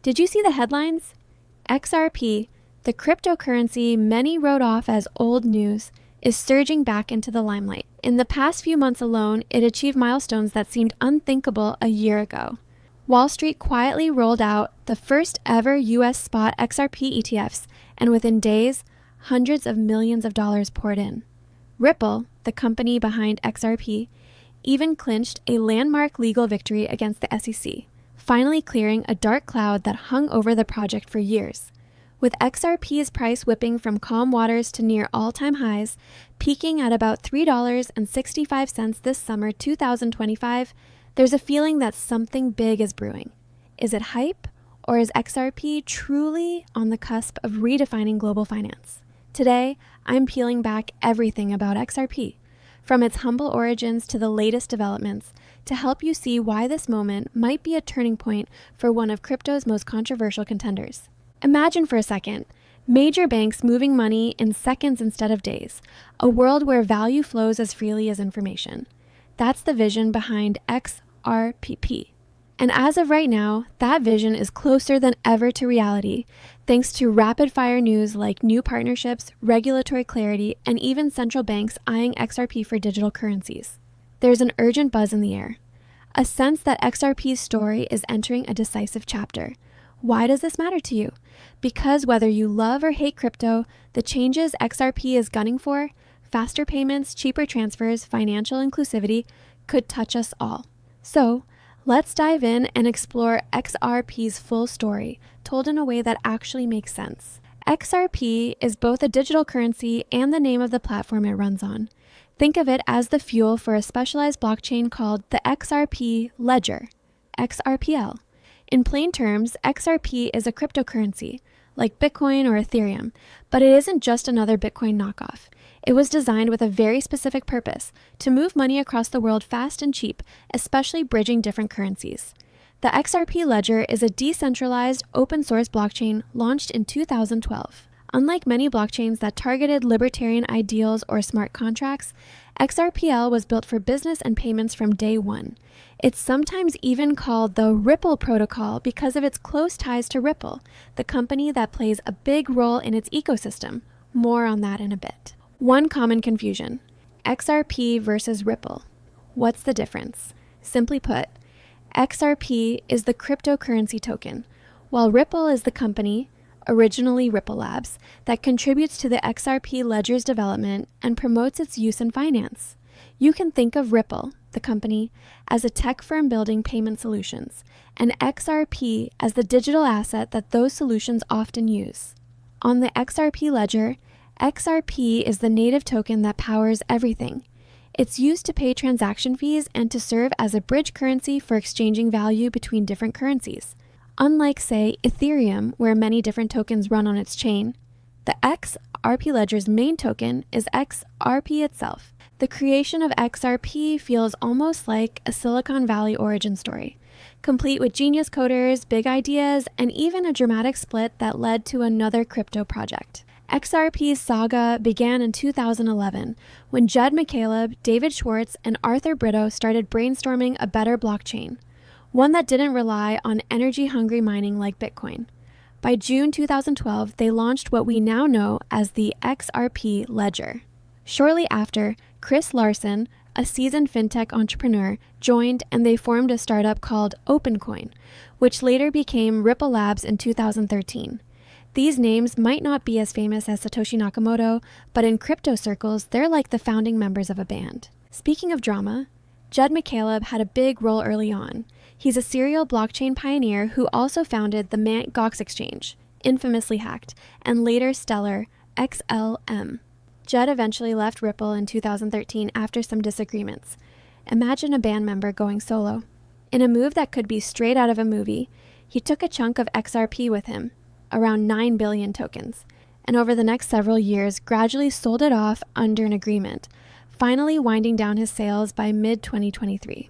Did you see the headlines? XRP, the cryptocurrency many wrote off as old news, is surging back into the limelight. In the past few months alone, it achieved milestones that seemed unthinkable a year ago. Wall Street quietly rolled out the first ever US spot XRP ETFs, and within days, hundreds of millions of dollars poured in. Ripple, the company behind XRP, even clinched a landmark legal victory against the SEC, finally clearing a dark cloud that hung over the project for years. With XRP's price whipping from calm waters to near all-time highs, peaking at about $3.65 this summer 2025, there's a feeling that something big is brewing. Is it hype, or is XRP truly on the cusp of redefining global finance? Today, I'm peeling back everything about XRP, from its humble origins to the latest developments, to help you see why this moment might be a turning point for one of crypto's most controversial contenders. Imagine for a second, major banks moving money in seconds instead of days, a world where value flows as freely as information. That's the vision behind XRP. And as of right now, that vision is closer than ever to reality, thanks to rapid-fire news like new partnerships, regulatory clarity, and even central banks eyeing XRP for digital currencies. There's an urgent buzz in the air, a sense that XRP's story is entering a decisive chapter. Why does this matter to you? Because whether you love or hate crypto, the changes XRP is gunning for, faster payments, cheaper transfers, financial inclusivity, could touch us all. So, let's dive in and explore XRP's full story, told in a way that actually makes sense. XRP is both a digital currency and the name of the platform it runs on. Think of it as the fuel for a specialized blockchain called the XRP Ledger, XRPL. In plain terms, XRP is a cryptocurrency, like Bitcoin or Ethereum, but it isn't just another Bitcoin knockoff. It was designed with a very specific purpose, to move money across the world fast and cheap, especially bridging different currencies. The XRP Ledger is a decentralized, open-source blockchain launched in 2012. Unlike many blockchains that targeted libertarian ideals or smart contracts, XRPL was built for business and payments from day one. It's sometimes even called the Ripple protocol because of its close ties to Ripple, the company that plays a big role in its ecosystem. More on that in a bit. One common confusion: XRP versus Ripple. What's the difference? Simply put, XRP is the cryptocurrency token, while Ripple is the company, originally Ripple Labs, that contributes to the XRP Ledger's development and promotes its use in finance. You can think of Ripple, the company, as a tech firm building payment solutions, and XRP as the digital asset that those solutions often use. On the XRP Ledger, XRP is the native token that powers everything. It's used to pay transaction fees and to serve as a bridge currency for exchanging value between different currencies. Unlike, say, Ethereum, where many different tokens run on its chain, the XRP Ledger's main token is XRP itself. The creation of XRP feels almost like a Silicon Valley origin story, complete with genius coders, big ideas, and even a dramatic split that led to another crypto project. XRP's saga began in 2011, when Judd McCaleb, David Schwartz, and Arthur Brito started brainstorming a better blockchain, one that didn't rely on energy-hungry mining like Bitcoin. By June 2012, they launched what we now know as the XRP Ledger. Shortly after, Chris Larson, a seasoned fintech entrepreneur, joined, and they formed a startup called OpenCoin, which later became Ripple Labs in 2013. These names might not be as famous as Satoshi Nakamoto, but in crypto circles, they're like the founding members of a band. Speaking of drama, Judd McCaleb had a big role early on. He's a serial blockchain pioneer who also founded the Mt. Gox exchange, infamously hacked, and later Stellar, XLM. Judd eventually left Ripple in 2013 after some disagreements. Imagine a band member going solo. In a move that could be straight out of a movie, he took a chunk of XRP with him, around 9 billion tokens, and over the next several years gradually sold it off under an agreement, finally winding down his sales by mid-2023.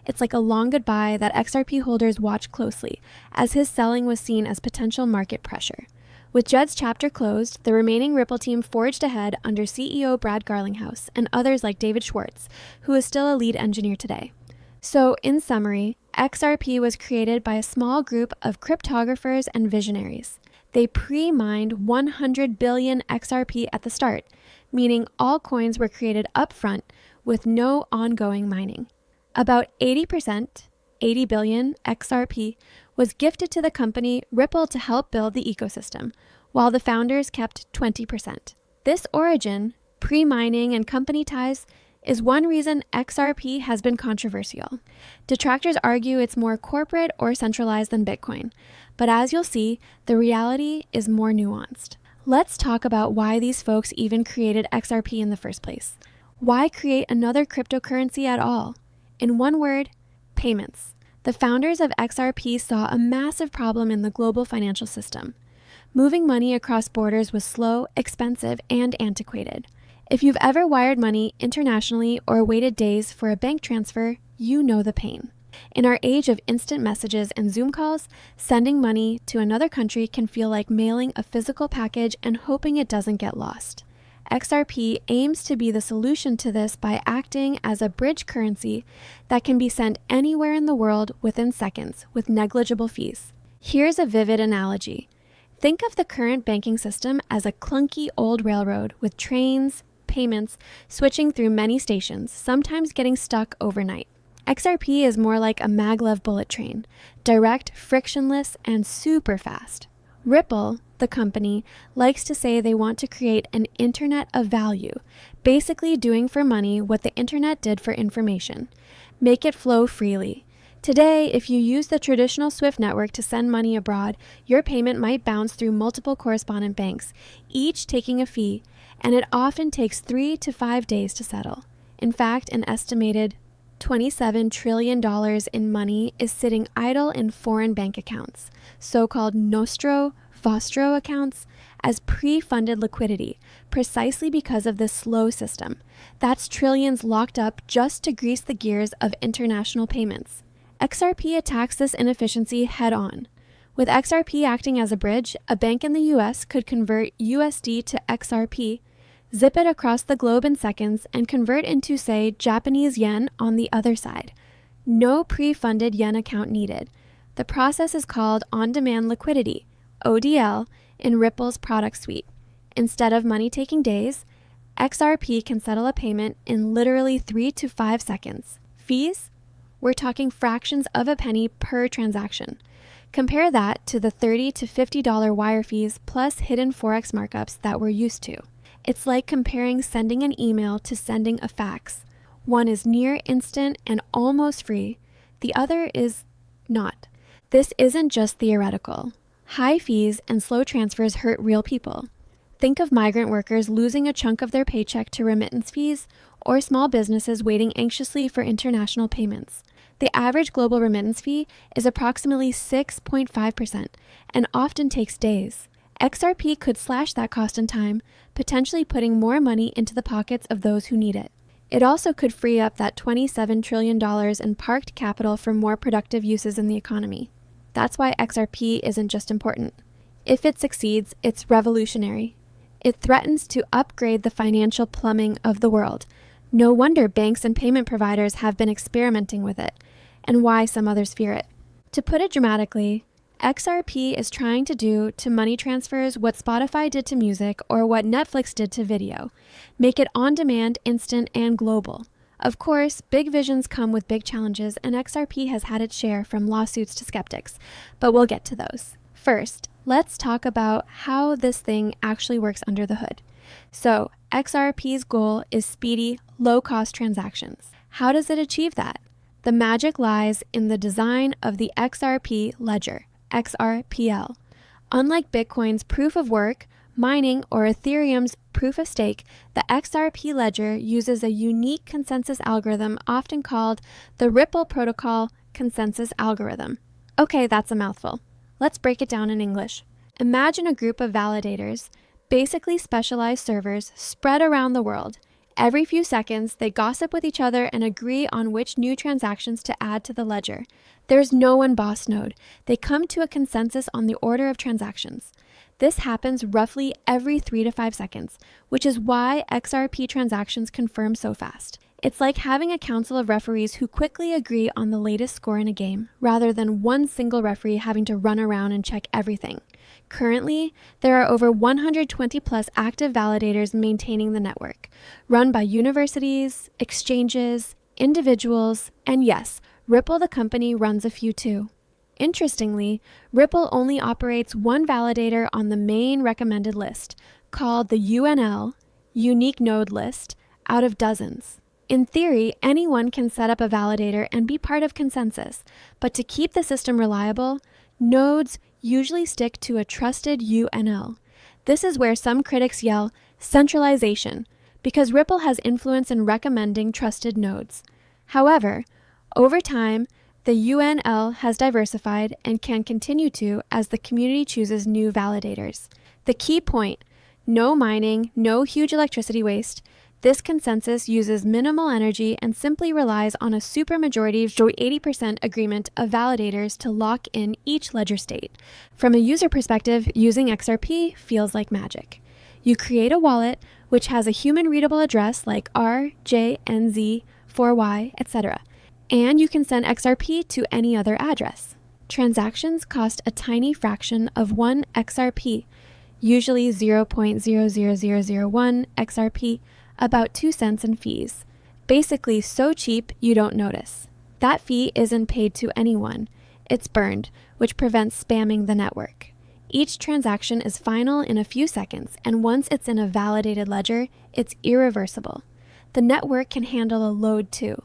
It's like a long goodbye that XRP holders watch closely, as his selling was seen as potential market pressure. With Judd's chapter closed, the remaining Ripple team forged ahead under CEO Brad Garlinghouse and others like David Schwartz, who is still a lead engineer today. So, in summary, XRP was created by a small group of cryptographers and visionaries. They pre-mined 100 billion XRP at the start, meaning all coins were created upfront with no ongoing mining. About 80%, 80 billion XRP, was gifted to the company Ripple to help build the ecosystem, while the founders kept 20%. This origin, pre-mining and company ties, is one reason XRP has been controversial. Detractors argue it's more corporate or centralized than Bitcoin, but as you'll see, the reality is more nuanced. Let's talk about why these folks even created XRP in the first place. Why create another cryptocurrency at all? In one word, payments. The founders of XRP saw a massive problem in the global financial system. Moving money across borders was slow, expensive, and antiquated. If you've ever wired money internationally or waited days for a bank transfer, you know the pain. In our age of instant messages and Zoom calls, sending money to another country can feel like mailing a physical package and hoping it doesn't get lost. XRP aims to be the solution to this by acting as a bridge currency that can be sent anywhere in the world within seconds with negligible fees. Here's a vivid analogy. Think of the current banking system as a clunky old railroad with trains, payments, switching through many stations, sometimes getting stuck overnight. XRP is more like a maglev bullet train, direct, frictionless, and super fast. Ripple, the company, likes to say they want to create an internet of value, basically doing for money what the internet did for information. Make it flow freely. Today, if you use the traditional SWIFT network to send money abroad, your payment might bounce through multiple correspondent banks, each taking a fee, and it often takes 3 to 5 days to settle. In fact, an estimated $27 trillion in money is sitting idle in foreign bank accounts, so-called nostro vostro accounts, as pre-funded liquidity, precisely because of this slow system. That's trillions locked up just to grease the gears of international payments. XRP attacks this inefficiency head-on. With XRP acting as a bridge, a bank in the US could convert USD to XRP, zip it across the globe in seconds, and convert into, say, Japanese yen on the other side. No pre-funded yen account needed. The process is called on-demand liquidity, ODL, in Ripple's product suite. Instead of money taking days, XRP can settle a payment in literally 3 to 5 seconds. Fees? We're talking fractions of a penny per transaction. Compare that to the $30 to $50 wire fees plus hidden Forex markups that we're used to. It's like comparing sending an email to sending a fax. One is near instant and almost free. The other is not. This isn't just theoretical. High fees and slow transfers hurt real people. Think of migrant workers losing a chunk of their paycheck to remittance fees, or small businesses waiting anxiously for international payments. The average global remittance fee is approximately 6.5% and often takes days. XRP could slash that cost in time, potentially putting more money into the pockets of those who need it. It also could free up that $27 trillion in parked capital for more productive uses in the economy. That's why XRP isn't just important. If it succeeds, it's revolutionary. It threatens to upgrade the financial plumbing of the world. No wonder banks and payment providers have been experimenting with it, and why some others fear it. To put it dramatically, XRP is trying to do to money transfers what Spotify did to music or what Netflix did to video. Make it on-demand, instant, and global. Of course, big visions come with big challenges, and XRP has had its share from lawsuits to skeptics, but we'll get to those. First, let's talk about how this thing actually works under the hood. So, XRP's goal is speedy, low-cost transactions. How does it achieve that? The magic lies in the design of the XRP Ledger, XRPL. Unlike Bitcoin's proof of work, mining, or Ethereum's proof of stake, the XRP Ledger uses a unique consensus algorithm often called the Ripple Protocol Consensus Algorithm. Okay, that's a mouthful. Let's break it down in English. Imagine a group of validators, basically specialized servers, spread around the world. Every few seconds, they gossip with each other and agree on which new transactions to add to the ledger. There's no one boss node. They come to a consensus on the order of transactions. This happens roughly every 3 to 5 seconds, which is why XRP transactions confirm so fast. It's like having a council of referees who quickly agree on the latest score in a game, rather than one single referee having to run around and check everything. Currently, there are over 120 plus active validators maintaining the network, run by universities, exchanges, individuals, and yes, Ripple the company runs a few too. Interestingly, Ripple only operates one validator on the main recommended list, called the UNL, Unique Node List, out of dozens. In theory, anyone can set up a validator and be part of consensus, but to keep the system reliable, nodes usually stick to a trusted UNL. This is where some critics yell centralization, because Ripple has influence in recommending trusted nodes. However, over time, the UNL has diversified and can continue to as the community chooses new validators. The key point: no mining, no huge electricity waste. This consensus uses minimal energy and simply relies on a supermajority 80% agreement of validators to lock in each ledger state. From a user perspective, using XRP feels like magic. You create a wallet which has a human-readable address like R, J, N, Z, 4Y, etc., and you can send XRP to any other address. Transactions cost a tiny fraction of 1 XRP, usually 0.00001 XRP, about 2 cents in fees. Basically so cheap you don't notice. That fee isn't paid to anyone. It's burned, which prevents spamming the network. Each transaction is final in a few seconds, and once it's in a validated ledger, it's irreversible. The network can handle a load too.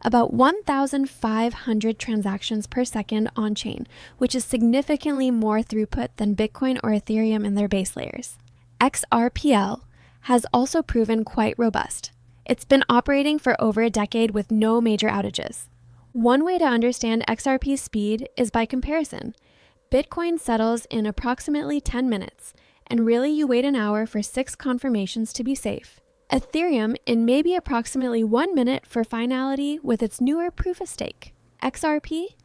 About 1,500 transactions per second on-chain, which is significantly more throughput than Bitcoin or Ethereum in their base layers. XRPL has also proven quite robust. It's been operating for over a decade with no major outages. One way to understand XRP's speed is by comparison. Bitcoin settles in approximately 10 minutes, and really you wait an hour for 6 confirmations to be safe. Ethereum in maybe approximately 1 minute for finality with its newer proof of stake. XRP?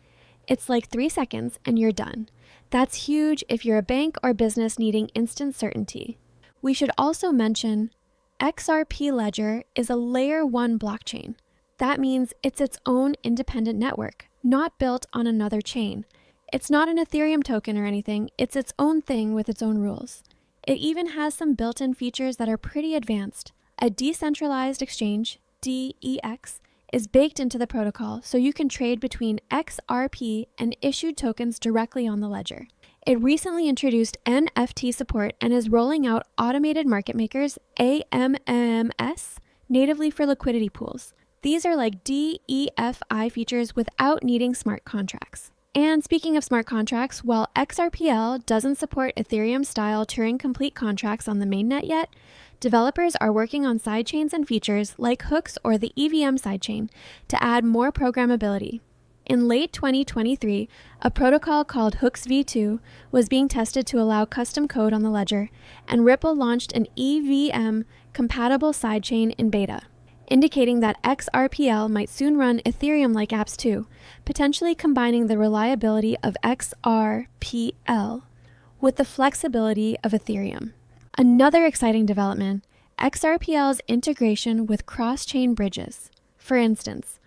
It's like 3 seconds and you're done. That's huge if you're a bank or business needing instant certainty. We should also mention XRP Ledger is a layer 1 blockchain. That means it's its own independent network, not built on another chain. It's not an Ethereum token or anything, it's its own thing with its own rules. It even has some built-in features that are pretty advanced. A decentralized exchange, DEX, is baked into the protocol so you can trade between XRP and issued tokens directly on the ledger. It recently introduced NFT support and is rolling out automated market makers, AMMS, natively for liquidity pools. These are like DEFI features without needing smart contracts. And speaking of smart contracts, while XRPL doesn't support Ethereum-style Turing-complete contracts on the mainnet yet, developers are working on sidechains and features like hooks or the EVM sidechain to add more programmability. In late 2023, a protocol called Hooks v2 was being tested to allow custom code on the ledger, and Ripple launched an EVM-compatible sidechain in beta, indicating that XRPL might soon run Ethereum-like apps too, potentially combining the reliability of XRPL with the flexibility of Ethereum. Another exciting development, XRPL's integration with cross-chain bridges. For instance,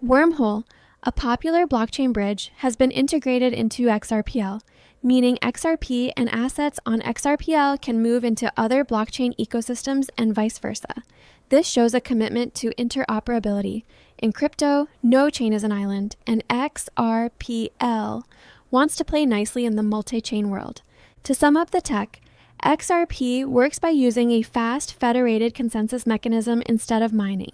Wormhole, a popular blockchain bridge, has been integrated into XRPL, meaning XRP and assets on XRPL can move into other blockchain ecosystems and vice versa. This shows a commitment to interoperability. In crypto, no chain is an island, and XRPL wants to play nicely in the multi-chain world. To sum up the tech, XRP works by using a fast federated consensus mechanism instead of mining.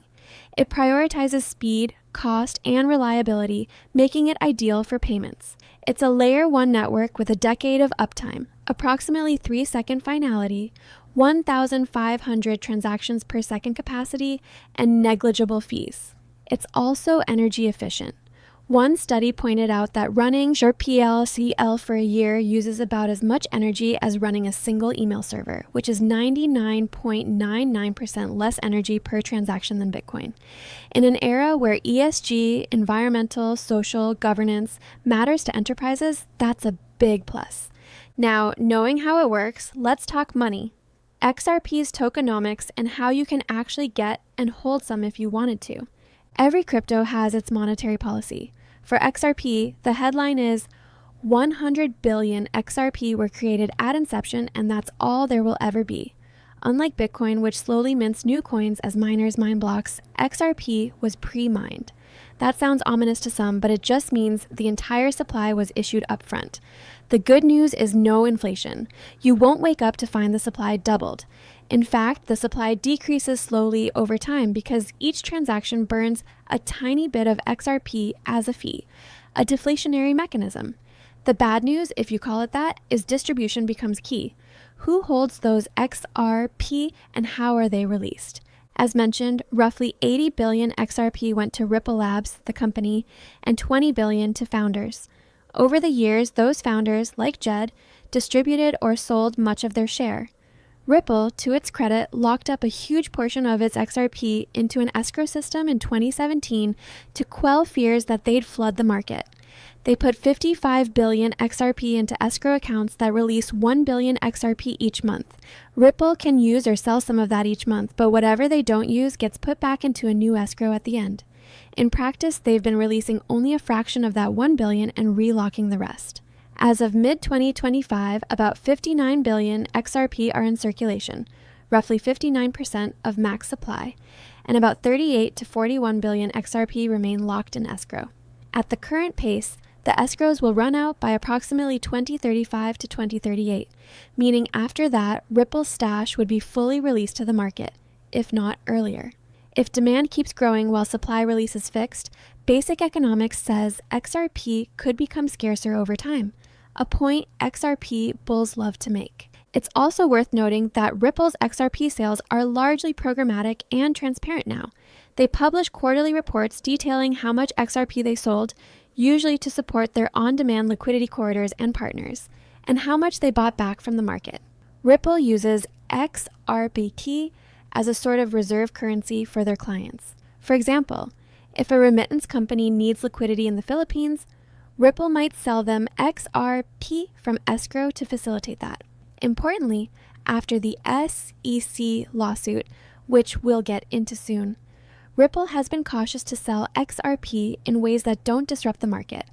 It prioritizes speed, cost, and reliability, making it ideal for payments. It's a layer 1 network with a decade of uptime, approximately 3-second finality, 1,500 transactions per second capacity, and negligible fees. It's also energy efficient. One study pointed out that running XRPL for a year uses about as much energy as running a single email server, which is 99.99% less energy per transaction than Bitcoin. In an era where ESG, environmental, social, governance matters to enterprises, that's a big plus. Now, knowing how it works, let's talk money. XRP's tokenomics and how you can actually get and hold some if you wanted to. Every crypto has its monetary policy. For XRP, the headline is 100 billion XRP were created at inception, and that's all there will ever be. Unlike Bitcoin, which slowly mints new coins as miners mine blocks, XRP was pre-mined. That sounds ominous to some, but it just means the entire supply was issued upfront. The good news is no inflation. You won't wake up to find the supply doubled. In fact, the supply decreases slowly over time because each transaction burns a tiny bit of XRP as a fee, a deflationary mechanism. The bad news, if you call it that, is distribution becomes key. Who holds those XRP and how are they released? As mentioned, roughly 80 billion XRP went to Ripple Labs, the company, and 20 billion to founders. Over the years, those founders, like Jed, distributed or sold much of their share. Ripple, to its credit, locked up a huge portion of its XRP into an escrow system in 2017 to quell fears that they'd flood the market. They put 55 billion XRP into escrow accounts that release 1 billion XRP each month. Ripple can use or sell some of that each month, but whatever they don't use gets put back into a new escrow at the end. In practice, they've been releasing only a fraction of that 1 billion and relocking the rest. As of mid-2025, about 59 billion XRP are in circulation, roughly 59% of max supply, and about 38 to 41 billion XRP remain locked in escrow. At the current pace, the escrows will run out by approximately 2035 to 2038, meaning after that, Ripple's stash would be fully released to the market, if not earlier. If demand keeps growing while supply release is fixed, basic economics says XRP could become scarcer over time, a point XRP bulls love to make. It's also worth noting that Ripple's XRP sales are largely programmatic and transparent now. They publish quarterly reports detailing how much XRP they sold, usually to support their on-demand liquidity corridors and partners, and how much they bought back from the market. Ripple uses XRP as a sort of reserve currency for their clients. For example, if a remittance company needs liquidity in the Philippines, Ripple might sell them XRP from escrow to facilitate that. Importantly, after the SEC lawsuit, which we'll get into soon, Ripple has been cautious to sell XRP in ways that don't disrupt the market,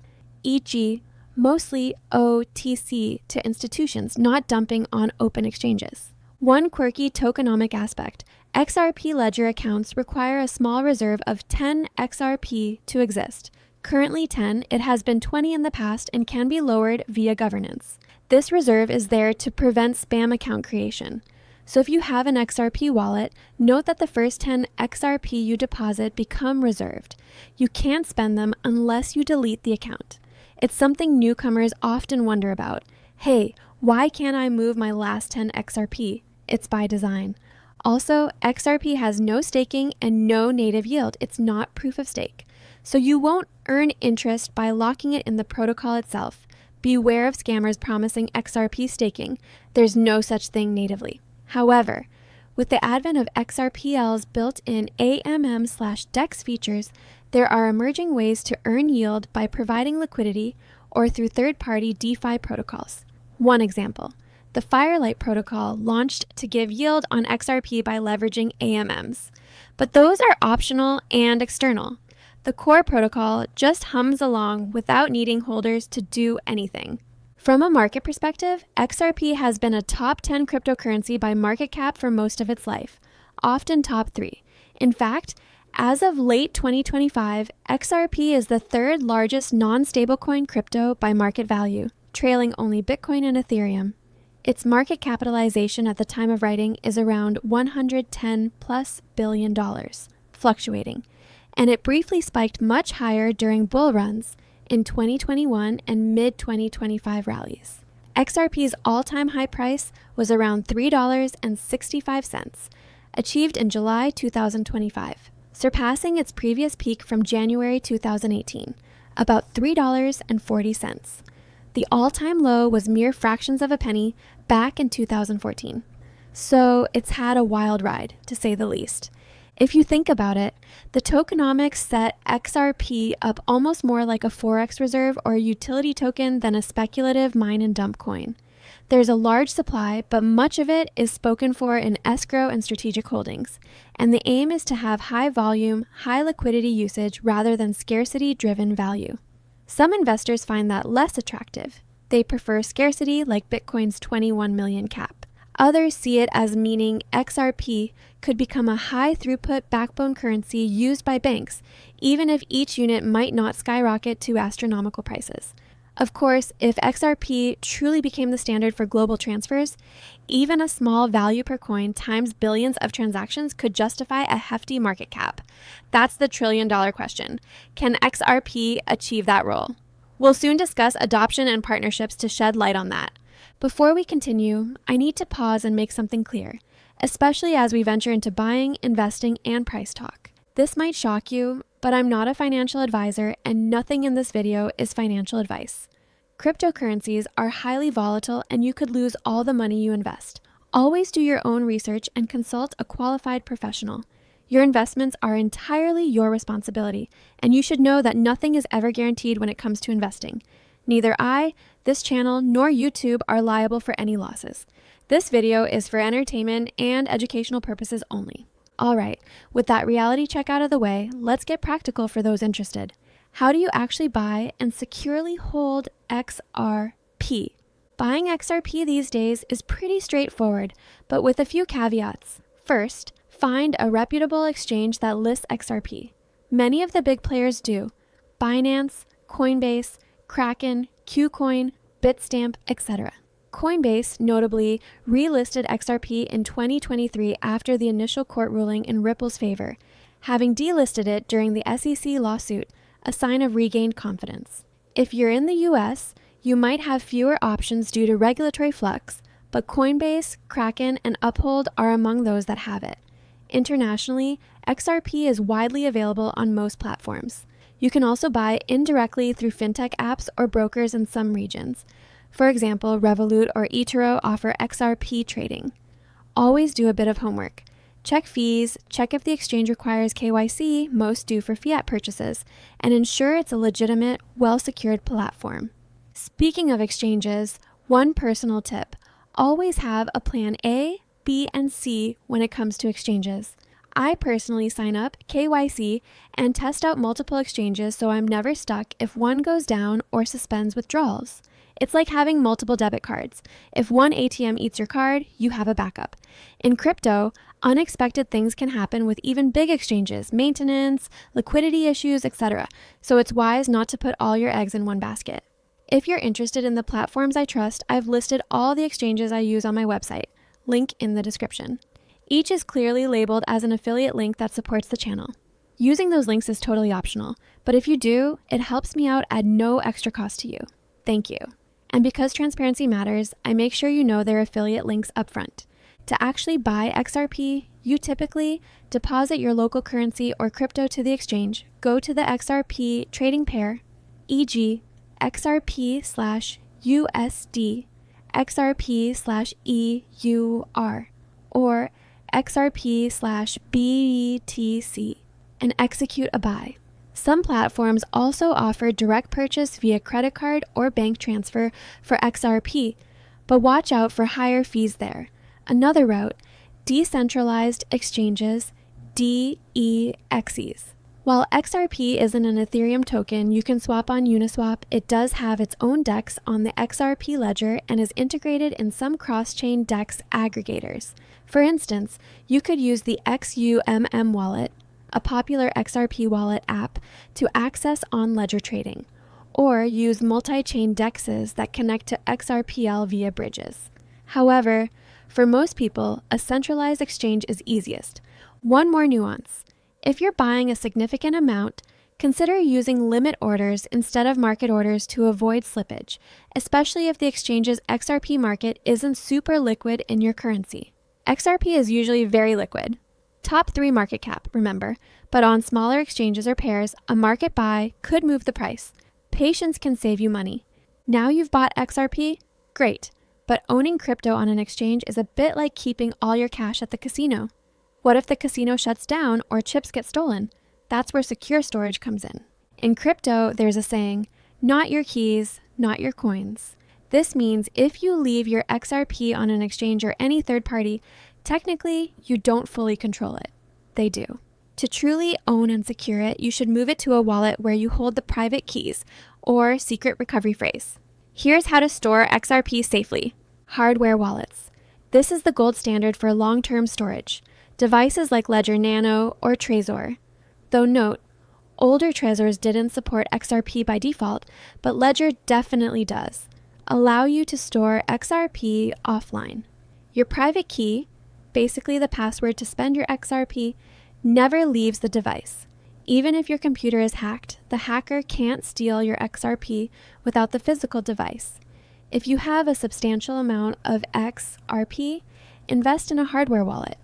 e.g., mostly OTC to institutions, not dumping on open exchanges. One quirky tokenomic aspect, XRP Ledger accounts require a small reserve of 10 XRP to exist. Currently 10, it has been 20 in the past and can be lowered via governance. This reserve is there to prevent spam account creation. So if you have an XRP wallet, note that the first 10 XRP you deposit become reserved. You can't spend them unless you delete the account. It's something newcomers often wonder about. Hey, why can't I move my last 10 XRP? It's by design. Also, XRP has no staking and no native yield. It's not proof of stake. So you won't earn interest by locking it in the protocol itself. Beware of scammers promising XRP staking. There's no such thing natively. However, with the advent of XRPL's built-in AMM/DEX features, there are emerging ways to earn yield by providing liquidity or through third-party DeFi protocols. One example, the Firelight protocol launched to give yield on XRP by leveraging AMMs. But those are optional and external. The core protocol just hums along without needing holders to do anything. From a market perspective, XRP has been a top 10 cryptocurrency by market cap for most of its life, often top 3. In fact, as of late 2025, XRP is the third largest non-stablecoin crypto by market value, trailing only Bitcoin and Ethereum. Its market capitalization at the time of writing is around $110+ billion, fluctuating, and it briefly spiked much higher during bull runs in 2021 and mid-2025 rallies. XRP's all-time high price was around $3.65, achieved in July 2025, surpassing its previous peak from January 2018, about $3.40. The all-time low was mere fractions of a penny back in 2014. So it's had a wild ride, to say the least. If you think about it, the tokenomics set XRP up almost more like a Forex reserve or a utility token than a speculative mine and dump coin. There's a large supply, but much of it is spoken for in escrow and strategic holdings, and the aim is to have high volume, high liquidity usage rather than scarcity-driven value. Some investors find that less attractive. They prefer scarcity like Bitcoin's 21 million cap. Others see it as meaning XRP could become a high-throughput backbone currency used by banks, even if each unit might not skyrocket to astronomical prices. Of course, if XRP truly became the standard for global transfers, even a small value per coin times billions of transactions could justify a hefty market cap. That's the trillion-dollar question. Can XRP achieve that role? We'll soon discuss adoption and partnerships to shed light on that. Before we continue, I need to pause and make something clear, especially as we venture into buying, investing, and price talk. This might shock you, but I'm not a financial advisor and nothing in this video is financial advice. Cryptocurrencies are highly volatile and you could lose all the money you invest. Always do your own research and consult a qualified professional. Your investments are entirely your responsibility, and you should know that nothing is ever guaranteed when it comes to investing. Neither I, this channel, nor YouTube are liable for any losses. This video is for entertainment and educational purposes only. Alright, with that reality check out of the way, let's get practical for those interested. How do you actually buy and securely hold XRP? Buying XRP these days is pretty straightforward, but with a few caveats. First, find a reputable exchange that lists XRP. Many of the big players do. Binance, Coinbase, Kraken, KuCoin, Bitstamp, etc. Coinbase notably relisted XRP in 2023 after the initial court ruling in Ripple's favor, having delisted it during the SEC lawsuit, a sign of regained confidence. If you're in the US, you might have fewer options due to regulatory flux, but Coinbase, Kraken, and Uphold are among those that have it. Internationally, XRP is widely available on most platforms. You can also buy indirectly through fintech apps or brokers in some regions. For example, Revolut or eToro offer XRP trading. Always do a bit of homework. Check fees, check if the exchange requires KYC, most do for fiat purchases, and ensure it's a legitimate, well-secured platform. Speaking of exchanges, one personal tip: always have a plan A, B, and C when it comes to exchanges. I personally sign up, KYC, and test out multiple exchanges so I'm never stuck if one goes down or suspends withdrawals. It's like having multiple debit cards. If one ATM eats your card, you have a backup. In crypto, unexpected things can happen with even big exchanges, maintenance, liquidity issues, etc. So it's wise not to put all your eggs in one basket. If you're interested in the platforms I trust, I've listed all the exchanges I use on my website. Link in the description. Each is clearly labeled as an affiliate link that supports the channel. Using those links is totally optional, but if you do, it helps me out at no extra cost to you. Thank you. And because transparency matters, I make sure you know their affiliate links up front. To actually buy XRP, you typically deposit your local currency or crypto to the exchange, go to the XRP trading pair, e.g. XRP/USD, XRP/EUR, or XRP/BTC, and execute a buy. Some platforms also offer direct purchase via credit card or bank transfer for XRP, but watch out for higher fees there. Another route, decentralized exchanges, DEXs. While XRP isn't an Ethereum token you can swap on Uniswap, it does have its own DEX on the XRP Ledger and is integrated in some cross-chain DEX aggregators. For instance, you could use the Xumm wallet, a popular XRP wallet app, to access on-ledger trading, or use multi-chain DEXs that connect to XRPL via bridges. However, for most people, a centralized exchange is easiest. One more nuance. If you're buying a significant amount, consider using limit orders instead of market orders to avoid slippage, especially if the exchange's XRP market isn't super liquid in your currency. XRP is usually very liquid. Top 3 market cap, remember, but on smaller exchanges or pairs, a market buy could move the price. Patience can save you money. Now you've bought XRP? Great, but owning crypto on an exchange is a bit like keeping all your cash at the casino. What if the casino shuts down or chips get stolen? That's where secure storage comes in. In crypto, there's a saying, not your keys, not your coins. This means if you leave your XRP on an exchange or any third party, technically you don't fully control it. They do. To truly own and secure it, you should move it to a wallet where you hold the private keys or secret recovery phrase. Here's how to store XRP safely. Hardware wallets. This is the gold standard for long-term storage. Devices like Ledger Nano or Trezor. Though note, older Trezors didn't support XRP by default, but Ledger definitely does. Allow you to store XRP offline. Your private key, basically the password to spend your XRP, never leaves the device. Even if your computer is hacked, the hacker can't steal your XRP without the physical device. If you have a substantial amount of XRP, invest in a hardware wallet.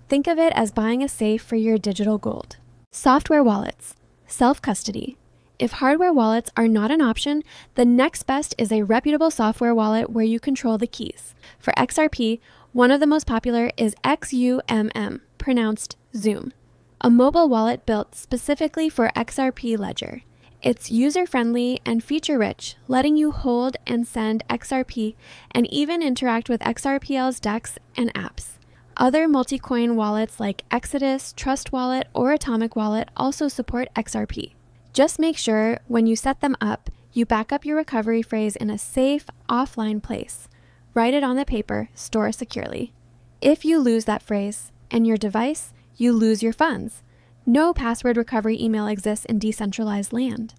Think of it as buying a safe for your digital gold. Software wallets. Self-custody. If hardware wallets are not an option, the next best is a reputable software wallet where you control the keys. For XRP, one of the most popular is Xumm, pronounced Xumm, a mobile wallet built specifically for XRP Ledger. It's user-friendly and feature-rich, letting you hold and send XRP and even interact with XRPL's DEX and apps. Other multi-coin wallets like Exodus, Trust Wallet, or Atomic Wallet also support XRP. Just make sure when you set them up, you back up your recovery phrase in a safe, offline place. Write it on the paper, store securely. If you lose that phrase and your device, you lose your funds. No password recovery email exists in decentralized land.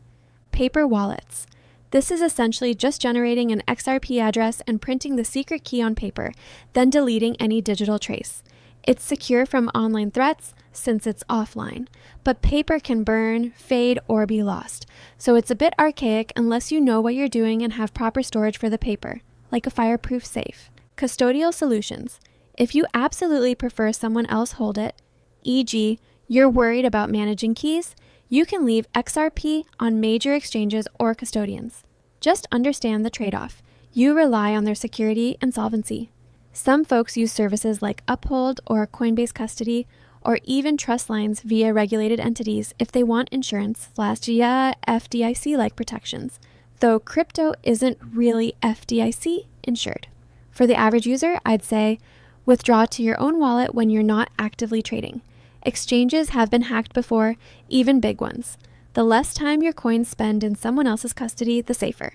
Paper wallets. This is essentially just generating an XRP address and printing the secret key on paper, then deleting any digital trace. It's secure from online threats since it's offline, but paper can burn, fade, or be lost, so it's a bit archaic unless you know what you're doing and have proper storage for the paper, like a fireproof safe. Custodial solutions. If you absolutely prefer someone else hold it, e.g., you're worried about managing keys, you can leave XRP on major exchanges or custodians. Just understand the trade-off. You rely on their security and solvency. Some folks use services like Uphold or Coinbase Custody, or even trust lines via regulated entities if they want insurance via FDIC-like protections, though crypto isn't really FDIC insured. For the average user, I'd say withdraw to your own wallet when you're not actively trading. Exchanges have been hacked before, even big ones. The less time your coins spend in someone else's custody, the safer.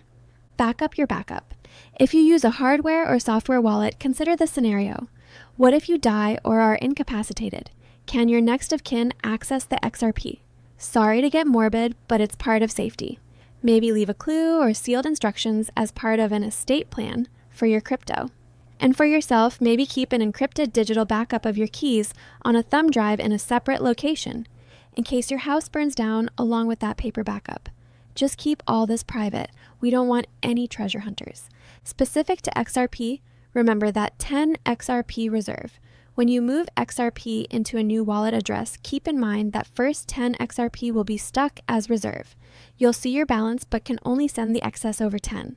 Back up your backup. If you use a hardware or software wallet, consider this scenario. What if you die or are incapacitated? Can your next of kin access the XRP? Sorry to get morbid, but it's part of safety. Maybe leave a clue or sealed instructions as part of an estate plan for your crypto. And for yourself, maybe keep an encrypted digital backup of your keys on a thumb drive in a separate location, in case your house burns down along with that paper backup. Just keep all this private. We don't want any treasure hunters. Specific to XRP, remember that 10 XRP reserve. When you move XRP into a new wallet address, keep in mind that first 10 XRP will be stuck as reserve. You'll see your balance but can only send the excess over 10.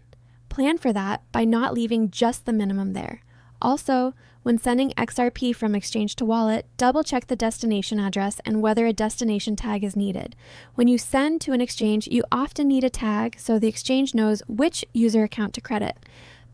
Plan for that by not leaving just the minimum there. Also, when sending XRP from exchange to wallet, double check the destination address and whether a destination tag is needed. When you send to an exchange, you often need a tag so the exchange knows which user account to credit.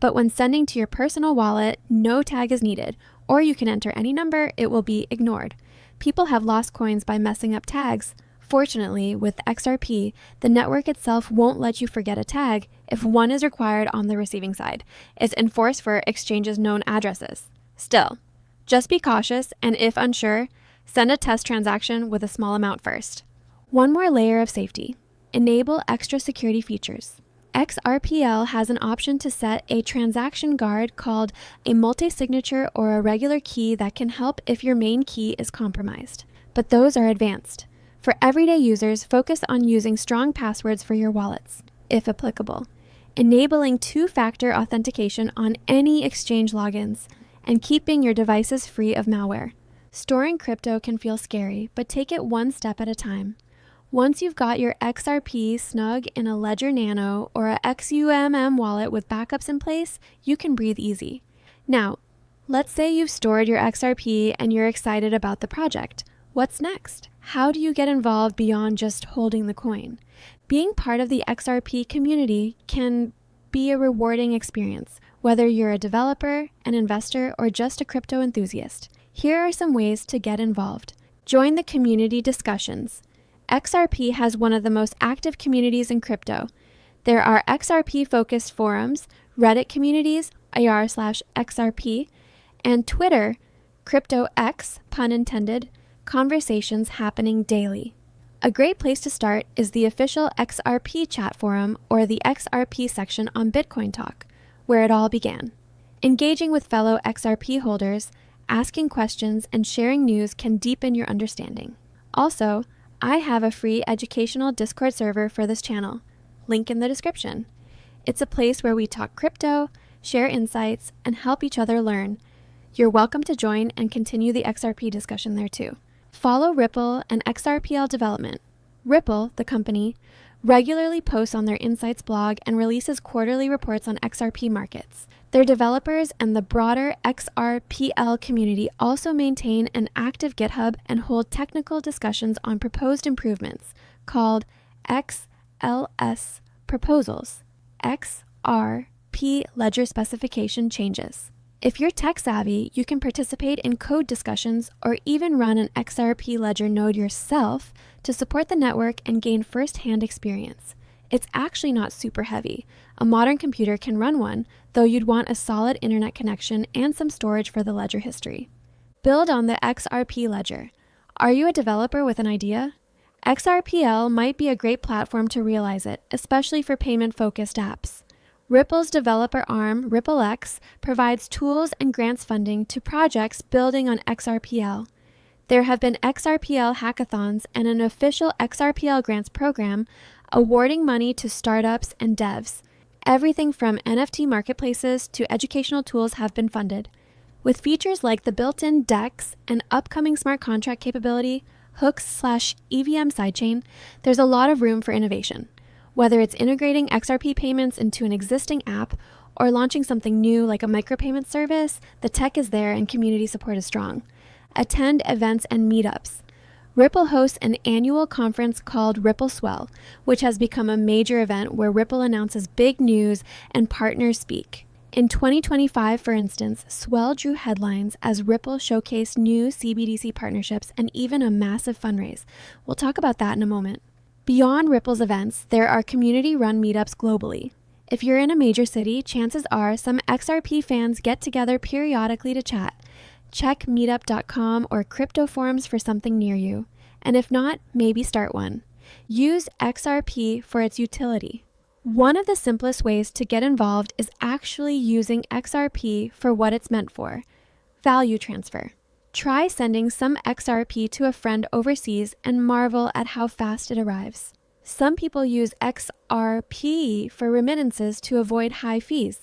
But when sending to your personal wallet, no tag is needed, or you can enter any number, it will be ignored. People have lost coins by messing up tags. Fortunately, with XRP, the network itself won't let you forget a tag if one is required on the receiving side. It's enforced for exchanges' known addresses. Still, just be cautious, and if unsure, send a test transaction with a small amount first. One more layer of safety. Enable extra security features. XRPL has an option to set a transaction guard called a multi-signature or a regular key that can help if your main key is compromised. But those are advanced. For everyday users, focus on using strong passwords for your wallets, if applicable. Enabling two-factor authentication on any exchange logins, and keeping your devices free of malware. Storing crypto can feel scary, but take it one step at a time. Once you've got your XRP snug in a Ledger Nano or a Xumm wallet with backups in place, you can breathe easy. Now, let's say you've stored your XRP and you're excited about the project. What's next? How do you get involved beyond just holding the coin? Being part of the XRP community can be a rewarding experience, whether you're a developer, an investor, or just a crypto enthusiast. Here are some ways to get involved. Join the community discussions. XRP has one of the most active communities in crypto. There are XRP-focused forums, Reddit communities, r/XRP, and Twitter, CryptoX, pun intended, conversations happening daily. A great place to start is the official XRP chat forum or the XRP section on Bitcoin Talk, where it all began. Engaging with fellow XRP holders, asking questions, and sharing news can deepen your understanding. Also, I have a free educational Discord server for this channel. Link in the description. It's a place where we talk crypto, share insights, and help each other learn. You're welcome to join and continue the XRP discussion there too. Follow Ripple and XRPL development. Ripple, the company, regularly posts on their Insights blog and releases quarterly reports on XRP markets. Their developers and the broader XRPL community also maintain an active GitHub and hold technical discussions on proposed improvements called XLS proposals, XRP Ledger specification changes. If you're tech savvy, you can participate in code discussions or even run an XRP Ledger node yourself to support the network and gain first-hand experience. It's actually not super heavy. A modern computer can run one, though you'd want a solid internet connection and some storage for the ledger history. Build on the XRP Ledger. Are you a developer with an idea? XRPL might be a great platform to realize it, especially for payment-focused apps. Ripple's developer arm, RippleX, provides tools and grants funding to projects building on XRPL. There have been XRPL hackathons and an official XRPL grants program awarding money to startups and devs. Everything from NFT marketplaces to educational tools have been funded. With features like the built-in DEX and upcoming smart contract capability, hooks/EVM sidechain, there's a lot of room for innovation. Whether it's integrating XRP payments into an existing app or launching something new like a micropayment service, the tech is there and community support is strong. Attend events and meetups. Ripple hosts an annual conference called Ripple Swell, which has become a major event where Ripple announces big news and partners speak. In 2025, for instance, Swell drew headlines as Ripple showcased new CBDC partnerships and even a massive fundraise. We'll talk about that in a moment. Beyond Ripple's events, there are community-run meetups globally. If you're in a major city, chances are some XRP fans get together periodically to chat. Check meetup.com or crypto forums for something near you. And if not, maybe start one. Use XRP for its utility. One of the simplest ways to get involved is actually using XRP for what it's meant for: value transfer. Try sending some XRP to a friend overseas and marvel at how fast it arrives. Some people use XRP for remittances to avoid high fees.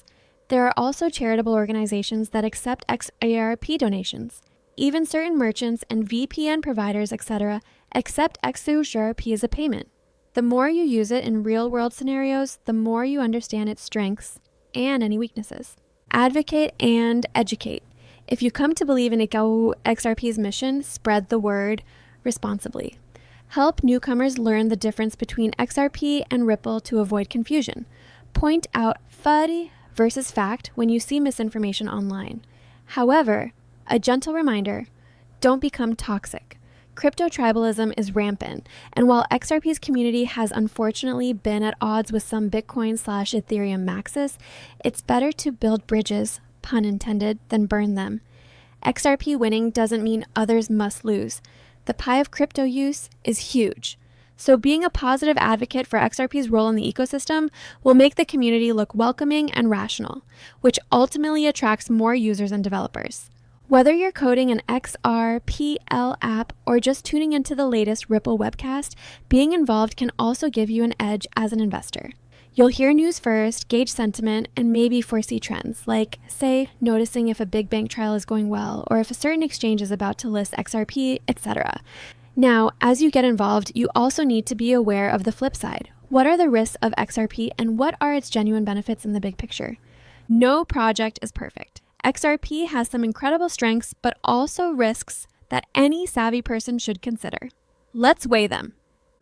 There are also charitable organizations that accept XRP donations. Even certain merchants and VPN providers, etc., accept XRP as a payment. The more you use it in real-world scenarios, the more you understand its strengths and any weaknesses. Advocate and educate. If you come to believe in XRP's mission, spread the word responsibly. Help newcomers learn the difference between XRP and Ripple to avoid confusion. Point out FUD versus fact when you see misinformation online. However, a gentle reminder, don't become toxic. Crypto tribalism is rampant, and while XRP's community has unfortunately been at odds with some Bitcoin/Ethereum maxis, it's better to build bridges, pun intended, than burn them. XRP winning doesn't mean others must lose. The pie of crypto use is huge. So being a positive advocate for XRP's role in the ecosystem will make the community look welcoming and rational, which ultimately attracts more users and developers. Whether you're coding an XRPL app or just tuning into the latest Ripple webcast, being involved can also give you an edge as an investor. You'll hear news first, gauge sentiment, and maybe foresee trends, like, say, noticing if a big bank trial is going well, or if a certain exchange is about to list XRP, etc. Now, as you get involved, you also need to be aware of the flip side. What are the risks of XRP, and what are its genuine benefits in the big picture? No project is perfect. XRP has some incredible strengths, but also risks that any savvy person should consider. Let's weigh them.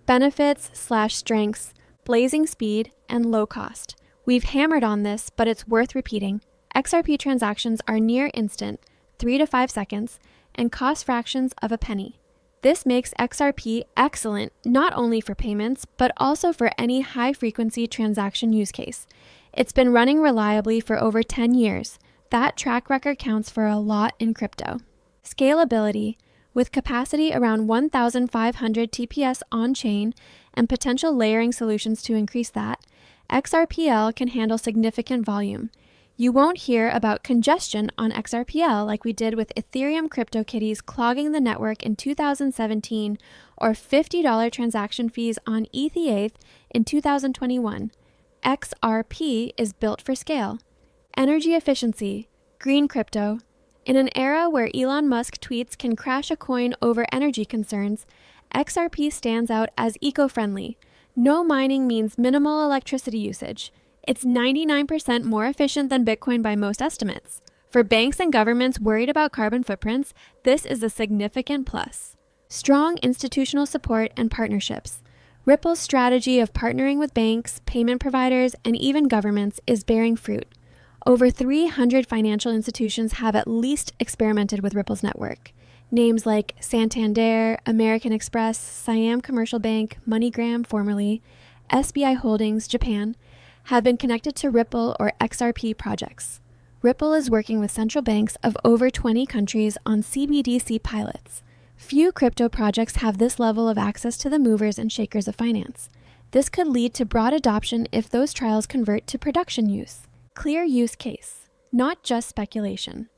Benefits/strengths, blazing speed, and low cost. We've hammered on this, but it's worth repeating. XRP transactions are near instant, 3 to 5 seconds, and cost fractions of a penny. This makes XRP excellent not only for payments, but also for any high-frequency transaction use case. It's been running reliably for over 10 years. That track record counts for a lot in crypto. Scalability. With capacity around 1,500 TPS on-chain and potential layering solutions to increase that, XRPL can handle significant volume. You won't hear about congestion on XRPL like we did with Ethereum CryptoKitties clogging the network in 2017 or $50 transaction fees on ETH in 2021. XRP is built for scale. Energy efficiency, green crypto. In an era where Elon Musk tweets can crash a coin over energy concerns, XRP stands out as eco-friendly. No mining means minimal electricity usage. It's 99% more efficient than Bitcoin by most estimates. For banks and governments worried about carbon footprints, this is a significant plus. Strong institutional support and partnerships. Ripple's strategy of partnering with banks, payment providers, and even governments is bearing fruit. Over 300 financial institutions have at least experimented with Ripple's network. Names like Santander, American Express, Siam Commercial Bank, MoneyGram formerly, SBI Holdings, Japan, have been connected to Ripple or XRP projects. Ripple is working with central banks of over 20 countries on CBDC pilots. Few crypto projects have this level of access to the movers and shakers of finance. This could lead to broad adoption if those trials convert to production use. Clear use case, not just speculation.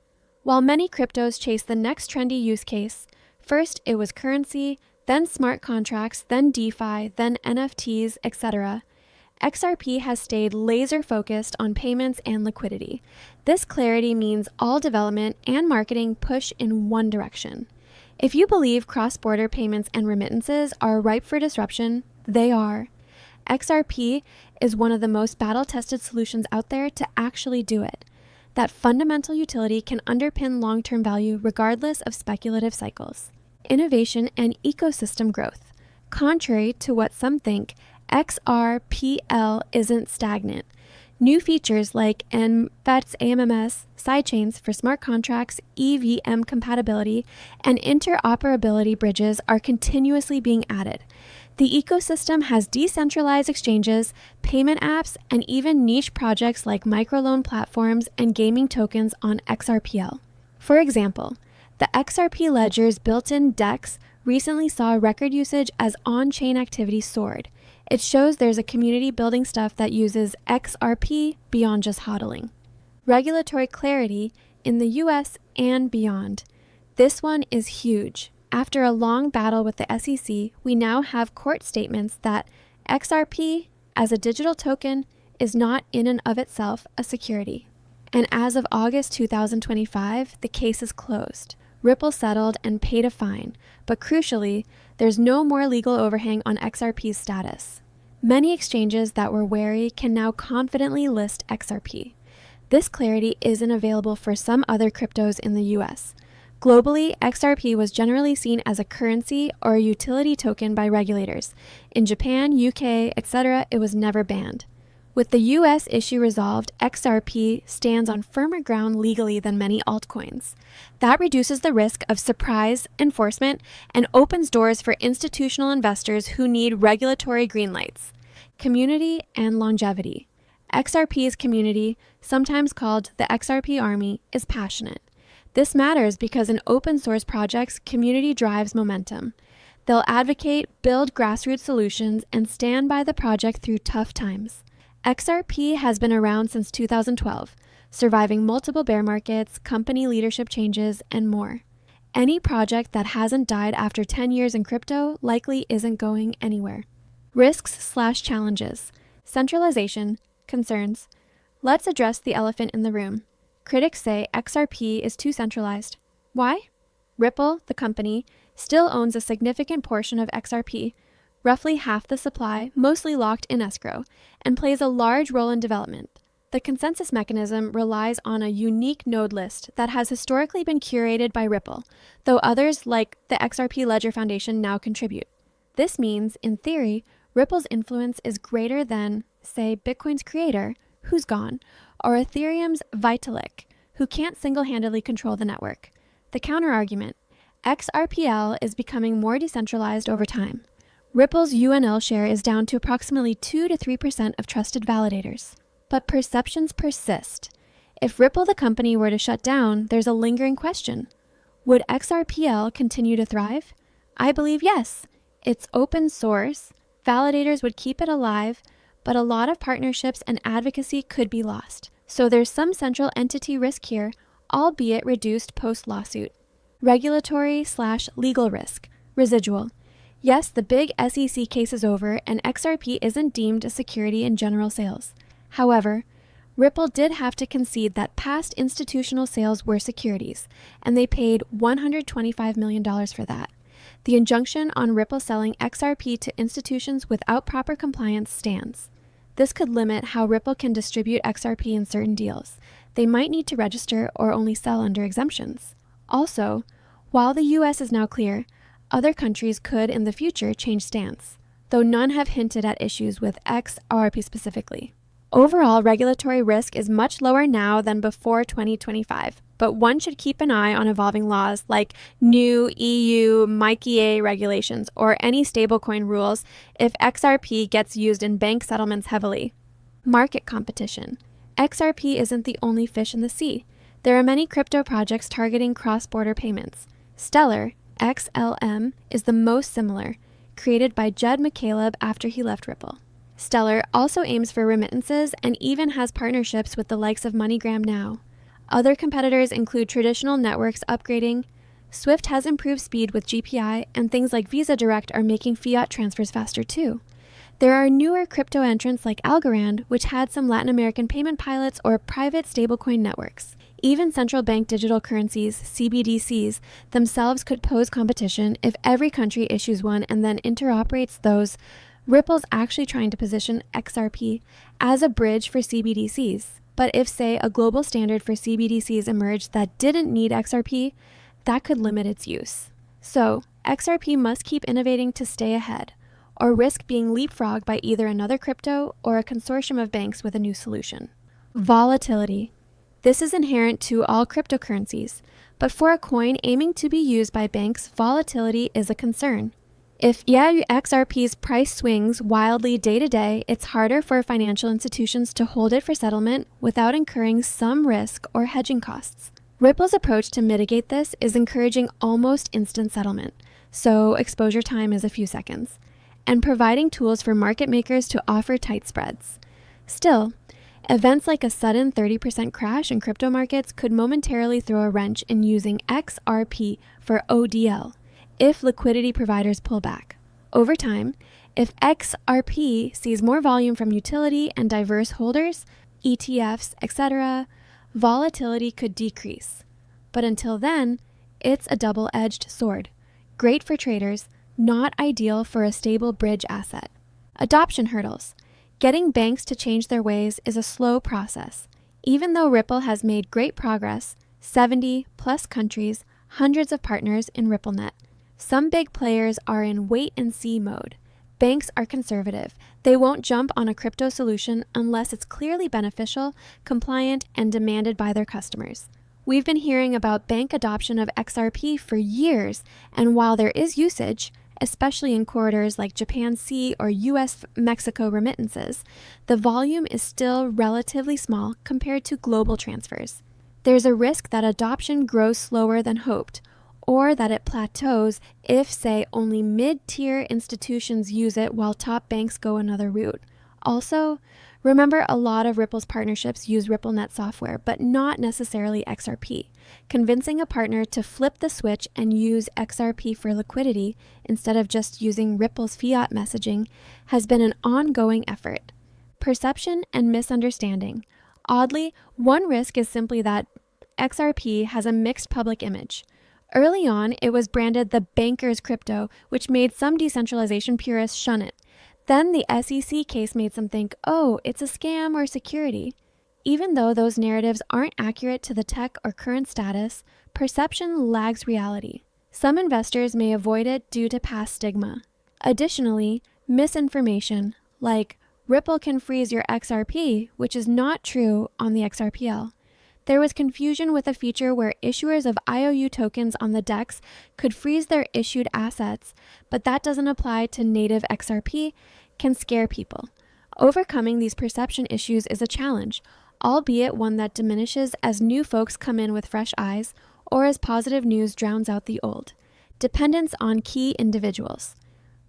While many cryptos chase the next trendy use case, first it was currency, then smart contracts, then DeFi, then NFTs, etc., XRP has stayed laser-focused on payments and liquidity. This clarity means all development and marketing push in one direction. If you believe cross-border payments and remittances are ripe for disruption, they are. XRP is one of the most battle-tested solutions out there to actually do it. That fundamental utility can underpin long-term value regardless of speculative cycles. Innovation and ecosystem growth. Contrary to what some think, XRPL isn't stagnant. New features like MFETs AMMS, sidechains for smart contracts, EVM compatibility, and interoperability bridges are continuously being added. The ecosystem has decentralized exchanges, payment apps, and even niche projects like microloan platforms and gaming tokens on XRPL. For example, the XRP Ledger's built-in DEX recently saw record usage as on-chain activity soared. It shows there's a community building stuff that uses XRP beyond just hodling. Regulatory clarity in the US and beyond. This one is huge. After a long battle with the SEC, we now have court statements that XRP as a digital token is not in and of itself a security. And as of August 2025, the case is closed. Ripple settled and paid a fine, but crucially, there's no more legal overhang on XRP's status. Many exchanges that were wary can now confidently list XRP. This clarity isn't available for some other cryptos in the US. Globally, XRP was generally seen as a currency or a utility token by regulators. In Japan, UK, etc., it was never banned. With the US issue resolved, XRP stands on firmer ground legally than many altcoins. That reduces the risk of surprise enforcement and opens doors for institutional investors who need regulatory green lights. Community and longevity. XRP's community, sometimes called the XRP Army, is passionate. This matters because in open source projects, community drives momentum. They'll advocate, build grassroots solutions, and stand by the project through tough times. XRP has been around since 2012, surviving multiple bear markets, company leadership changes, and more. Any project that hasn't died after 10 years in crypto likely isn't going anywhere. Risks/challenges. Centralization. Concerns. Let's address the elephant in the room. Critics say XRP is too centralized. Why? Ripple, the company, still owns a significant portion of XRP, roughly half the supply, mostly locked in escrow, and plays a large role in development. The consensus mechanism relies on a unique node list that has historically been curated by Ripple, though others like the XRP Ledger Foundation now contribute. This means, in theory, Ripple's influence is greater than, say, Bitcoin's creator, who's gone, or Ethereum's Vitalik, who can't single-handedly control the network. The counterargument: XRPL is becoming more decentralized over time. Ripple's UNL share is down to approximately 2 to 3% of trusted validators. But perceptions persist. If Ripple the company were to shut down, there's a lingering question. Would XRPL continue to thrive? I believe yes. It's open source, validators would keep it alive, but a lot of partnerships and advocacy could be lost. So there's some central entity risk here, albeit reduced post-lawsuit. Regulatory/legal risk. Residual. Yes, the big SEC case is over and XRP isn't deemed a security in general sales. However, Ripple did have to concede that past institutional sales were securities, and they paid $125 million for that. The injunction on Ripple selling XRP to institutions without proper compliance stands. This could limit how Ripple can distribute XRP in certain deals. They might need to register or only sell under exemptions. Also, while the US is now clear, other countries could in the future change stance, though none have hinted at issues with XRP specifically. Overall, regulatory risk is much lower now than before 2025, but one should keep an eye on evolving laws like new EU MiCA regulations or any stablecoin rules if XRP gets used in bank settlements heavily. Market competition. XRP isn't the only fish in the sea. There are many crypto projects targeting cross-border payments. Stellar, XLM, is the most similar, created by Jed McCaleb after he left Ripple. Stellar also aims for remittances and even has partnerships with the likes of MoneyGram now. Other competitors include traditional networks upgrading, Swift has improved speed with GPI, and things like Visa Direct are making fiat transfers faster too. There are newer crypto entrants like Algorand, which had some Latin American payment pilots or private stablecoin networks. Even central bank digital currencies, CBDCs, themselves could pose competition if every country issues one and then interoperates those. Ripple's actually trying to position XRP as a bridge for CBDCs. But if, say, a global standard for CBDCs emerged that didn't need XRP, that could limit its use. So, XRP must keep innovating to stay ahead, or risk being leapfrogged by either another crypto or a consortium of banks with a new solution. Volatility. This is inherent to all cryptocurrencies, but for a coin aiming to be used by banks, volatility is a concern. If XRP's price swings wildly day to day, it's harder for financial institutions to hold it for settlement without incurring some risk or hedging costs. Ripple's approach to mitigate this is encouraging almost instant settlement, so exposure time is a few seconds, and providing tools for market makers to offer tight spreads. Still, events like a sudden 30% crash in crypto markets could momentarily throw a wrench in using XRP for ODL. If liquidity providers pull back. Over time, if XRP sees more volume from utility and diverse holders, ETFs, etc., volatility could decrease. But until then, it's a double-edged sword. Great for traders, not ideal for a stable bridge asset. Adoption hurdles. Getting banks to change their ways is a slow process. Even though Ripple has made great progress, 70 plus countries, hundreds of partners in RippleNet. Some big players are in wait-and-see mode. Banks are conservative. They won't jump on a crypto solution unless it's clearly beneficial, compliant, and demanded by their customers. We've been hearing about bank adoption of XRP for years, and while there is usage, especially in corridors like Japan Sea or US-Mexico remittances, the volume is still relatively small compared to global transfers. There's a risk that adoption grows slower than hoped, or that it plateaus if, say, only mid-tier institutions use it while top banks go another route. Also, remember a lot of Ripple's partnerships use RippleNet software, but not necessarily XRP. Convincing a partner to flip the switch and use XRP for liquidity instead of just using Ripple's fiat messaging has been an ongoing effort. Perception and misunderstanding. Oddly, one risk is simply that XRP has a mixed public image. Early on, it was branded the banker's crypto, which made some decentralization purists shun it. Then the SEC case made some think, oh, it's a scam or security. Even though those narratives aren't accurate to the tech or current status, perception lags reality. Some investors may avoid it due to past stigma. Additionally, misinformation, like Ripple can freeze your XRP, which is not true on the XRPL. There was confusion with a feature where issuers of IOU tokens on the DEX could freeze their issued assets, but that doesn't apply to native XRP, can scare people. Overcoming these perception issues is a challenge, albeit one that diminishes as new folks come in with fresh eyes or as positive news drowns out the old. Dependence on key individuals.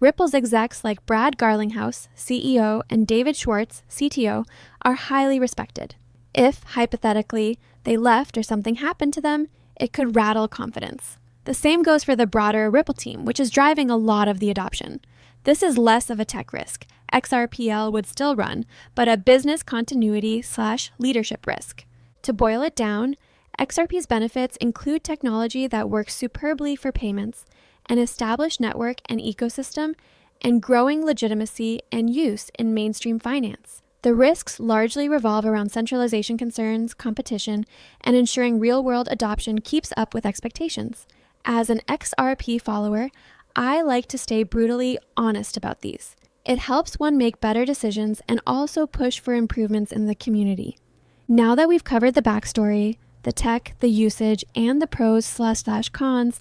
Ripple's execs like Brad Garlinghouse, CEO, and David Schwartz, CTO, are highly respected. If, hypothetically, they left or something happened to them, it could rattle confidence. The same goes for the broader Ripple team, which is driving a lot of the adoption. This is less of a tech risk. XRPL would still run, but a business continuity/leadership risk. To boil it down, XRP's benefits include technology that works superbly for payments, an established network and ecosystem, and growing legitimacy and use in mainstream finance. The risks largely revolve around centralization concerns, competition, and ensuring real-world adoption keeps up with expectations. As an XRP follower, I like to stay brutally honest about these. It helps one make better decisions and also push for improvements in the community. Now that we've covered the backstory, the tech, the usage, and the pros/cons,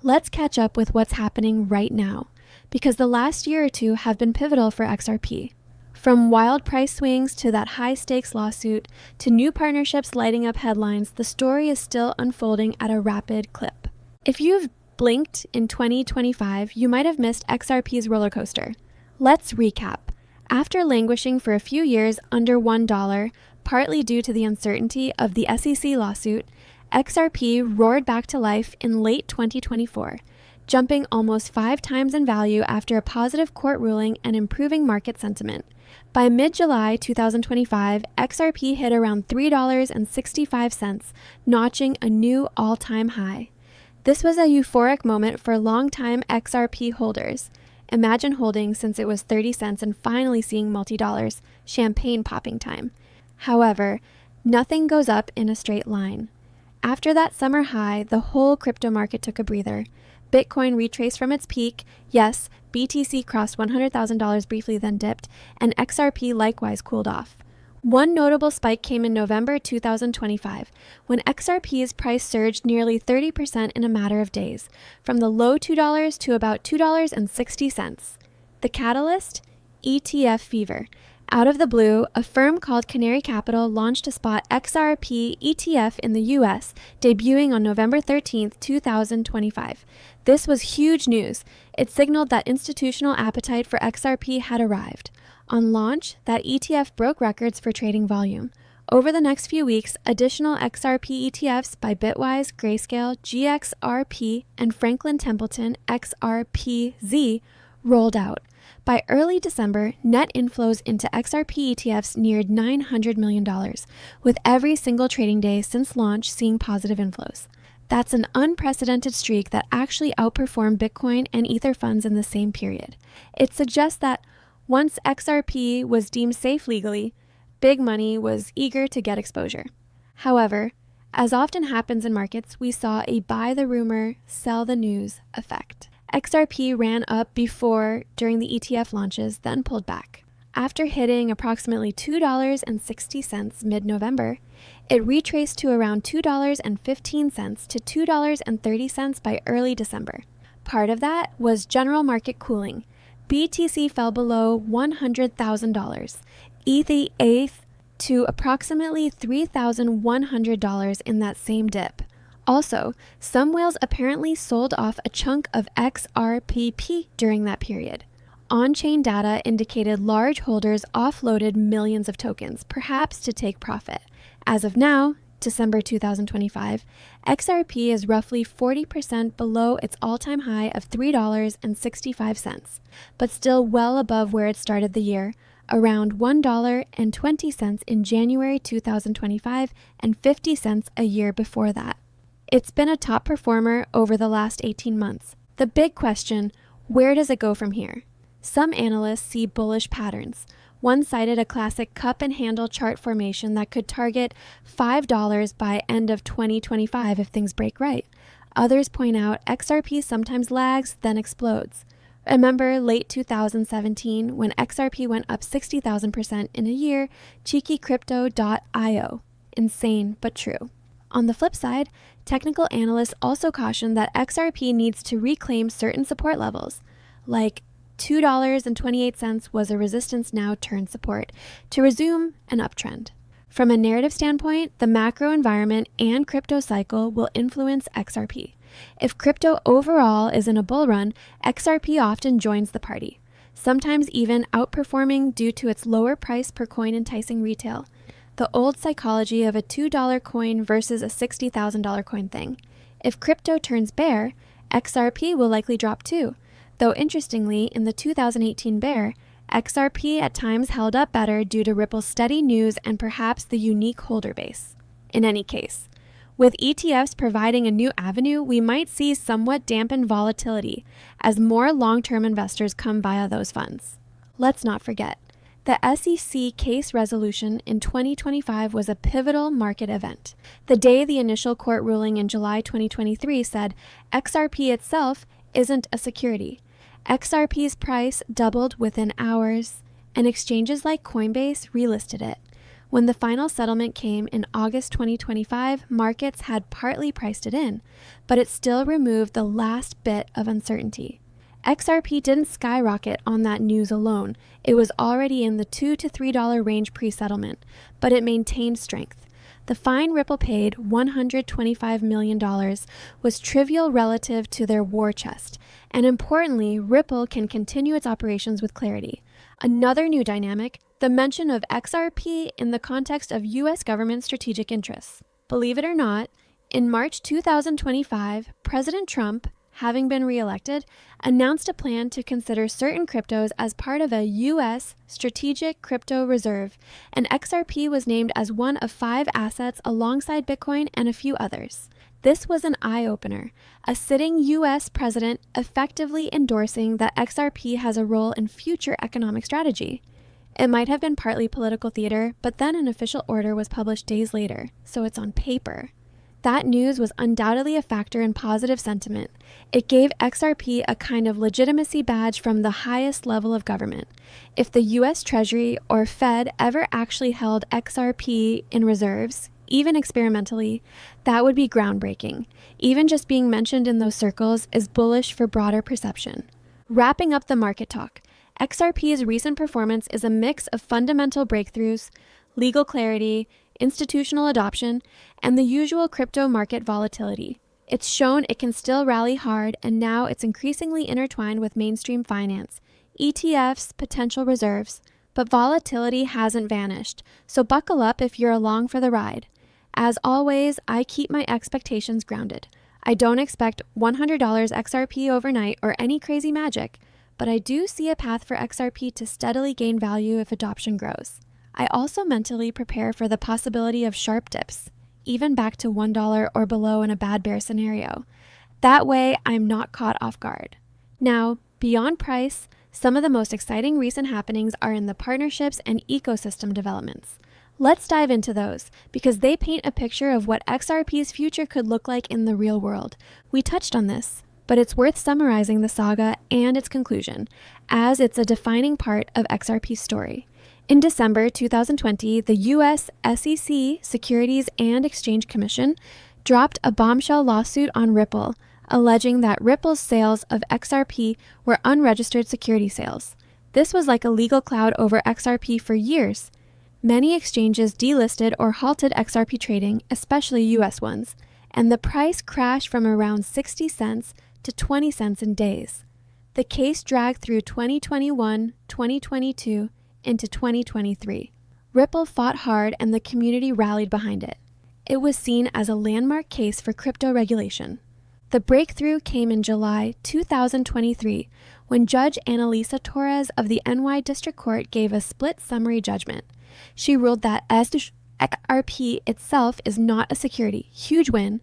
let's catch up with what's happening right now, because the last year or two have been pivotal for XRP. From wild price swings to that high-stakes lawsuit to new partnerships lighting up headlines, the story is still unfolding at a rapid clip. If you've blinked in 2025, you might have missed XRP's roller coaster. Let's recap. After languishing for a few years under $1, partly due to the uncertainty of the SEC lawsuit, XRP roared back to life in late 2024, jumping almost 5 times in value after a positive court ruling and improving market sentiment. By mid-July 2025, XRP hit around $3.65, notching a new all-time high. This was a euphoric moment for longtime XRP holders. Imagine holding since it was 30 cents and finally seeing multi-dollars, champagne popping time. However, nothing goes up in a straight line. After that summer high, the whole crypto market took a breather. Bitcoin retraced from its peak, yes, BTC crossed $100,000 briefly then dipped, and XRP likewise cooled off. One notable spike came in November 2025, when XRP's price surged nearly 30% in a matter of days, from the low $2 to about $2.60. The catalyst? ETF fever. Out of the blue, a firm called Canary Capital launched a spot XRP ETF in the US, debuting on November 13, 2025. This was huge news. It signaled that institutional appetite for XRP had arrived. On launch, that ETF broke records for trading volume. Over the next few weeks, additional XRP ETFs by Bitwise, Grayscale, GXRP, and Franklin Templeton XRPZ rolled out. By early December, net inflows into XRP ETFs neared $900 million, with every single trading day since launch seeing positive inflows. That's an unprecedented streak that actually outperformed Bitcoin and Ether funds in the same period. It suggests that once XRP was deemed safe legally, big money was eager to get exposure. However, as often happens in markets, we saw a buy the rumor, sell the news effect. XRP ran up before during the ETF launches, then pulled back. After hitting approximately $2.60 mid-November, it retraced to around $2.15 to $2.30 by early December. Part of that was general market cooling. BTC fell below $100,000, ETH to approximately $3,100 in that same dip. Also, some whales apparently sold off a chunk of XRPP during that period. On-chain data indicated large holders offloaded millions of tokens, perhaps to take profit. As of now, December 2025, XRP is roughly 40% below its all-time high of $3.65, but still well above where it started the year, around $1.20 in January 2025 and 50 cents a year before that. It's been a top performer over the last 18 months. The big question, where does it go from here? Some analysts see bullish patterns. One cited a classic cup and handle chart formation that could target $5 by end of 2025 if things break right. Others point out XRP sometimes lags, then explodes. Remember late 2017 when XRP went up 60,000% in a year? Cheeky Crypto.io. Insane, but true. On the flip side, technical analysts also caution that XRP needs to reclaim certain support levels, like $2.28 was a resistance now turned support, to resume an uptrend. From a narrative standpoint, the macro environment and crypto cycle will influence XRP. If crypto overall is in a bull run, XRP often joins the party, sometimes even outperforming due to its lower price per coin enticing retail. The old psychology of a $2 coin versus a $60,000 coin thing. If crypto turns bear, XRP will likely drop too. Though interestingly, in the 2018 bear, XRP at times held up better due to Ripple's steady news and perhaps the unique holder base. In any case, with ETFs providing a new avenue, we might see somewhat dampened volatility as more long-term investors come via those funds. Let's not forget, the SEC case resolution in 2025 was a pivotal market event. The day the initial court ruling in July 2023 said XRP itself isn't a security. XRP's price doubled within hours, and exchanges like Coinbase relisted it. When the final settlement came in August 2025, markets had partly priced it in, but it still removed the last bit of uncertainty. XRP didn't skyrocket on that news alone. It was already in the $2 to $3 range pre-settlement, but it maintained strength. The fine Ripple paid, $125 million, was trivial relative to their war chest, and importantly, Ripple can continue its operations with clarity. Another new dynamic, the mention of XRP in the context of U.S. government strategic interests. Believe it or not, in March 2025, President Trump, having been reelected, announced a plan to consider certain cryptos as part of a U.S. strategic crypto reserve, and XRP was named as one of 5 assets alongside Bitcoin and a few others. This was an eye-opener, a sitting U.S. president effectively endorsing that XRP has a role in future economic strategy. It might have been partly political theater, but then an official order was published days later, so it's on paper. That news was undoubtedly a factor in positive sentiment. It gave XRP a kind of legitimacy badge from the highest level of government. If the U.S. Treasury or Fed ever actually held XRP in reserves, even experimentally, that would be groundbreaking. Even just being mentioned in those circles is bullish for broader perception. Wrapping up the market talk, XRP's recent performance is a mix of fundamental breakthroughs, legal clarity, institutional adoption, and the usual crypto market volatility. It's shown it can still rally hard, and now it's increasingly intertwined with mainstream finance, ETFs, potential reserves. But volatility hasn't vanished, so buckle up if you're along for the ride. As always, I keep my expectations grounded. I don't expect $100 XRP overnight or any crazy magic, but I do see a path for XRP to steadily gain value if adoption grows. I also mentally prepare for the possibility of sharp dips, even back to $1 or below in a bad bear scenario. That way, I'm not caught off guard. Now, beyond price, some of the most exciting recent happenings are in the partnerships and ecosystem developments. Let's dive into those, because they paint a picture of what XRP's future could look like in the real world. We touched on this, but it's worth summarizing the saga and its conclusion, as it's a defining part of XRP's story. In December 2020, the U.S. SEC, Securities and Exchange Commission, dropped a bombshell lawsuit on Ripple, alleging that Ripple's sales of XRP were unregistered security sales. This was like a legal cloud over XRP for years. Many exchanges delisted or halted XRP trading, especially U.S. ones, and the price crashed from around 60 cents to 20 cents in days. The case dragged through 2021, 2022, into 2023. Ripple fought hard and the community rallied behind it. It was seen as a landmark case for crypto regulation. The breakthrough came in July 2023 when Judge Annalisa Torres of the NY District Court gave a split summary judgment. She ruled that XRP itself is not a security, huge win,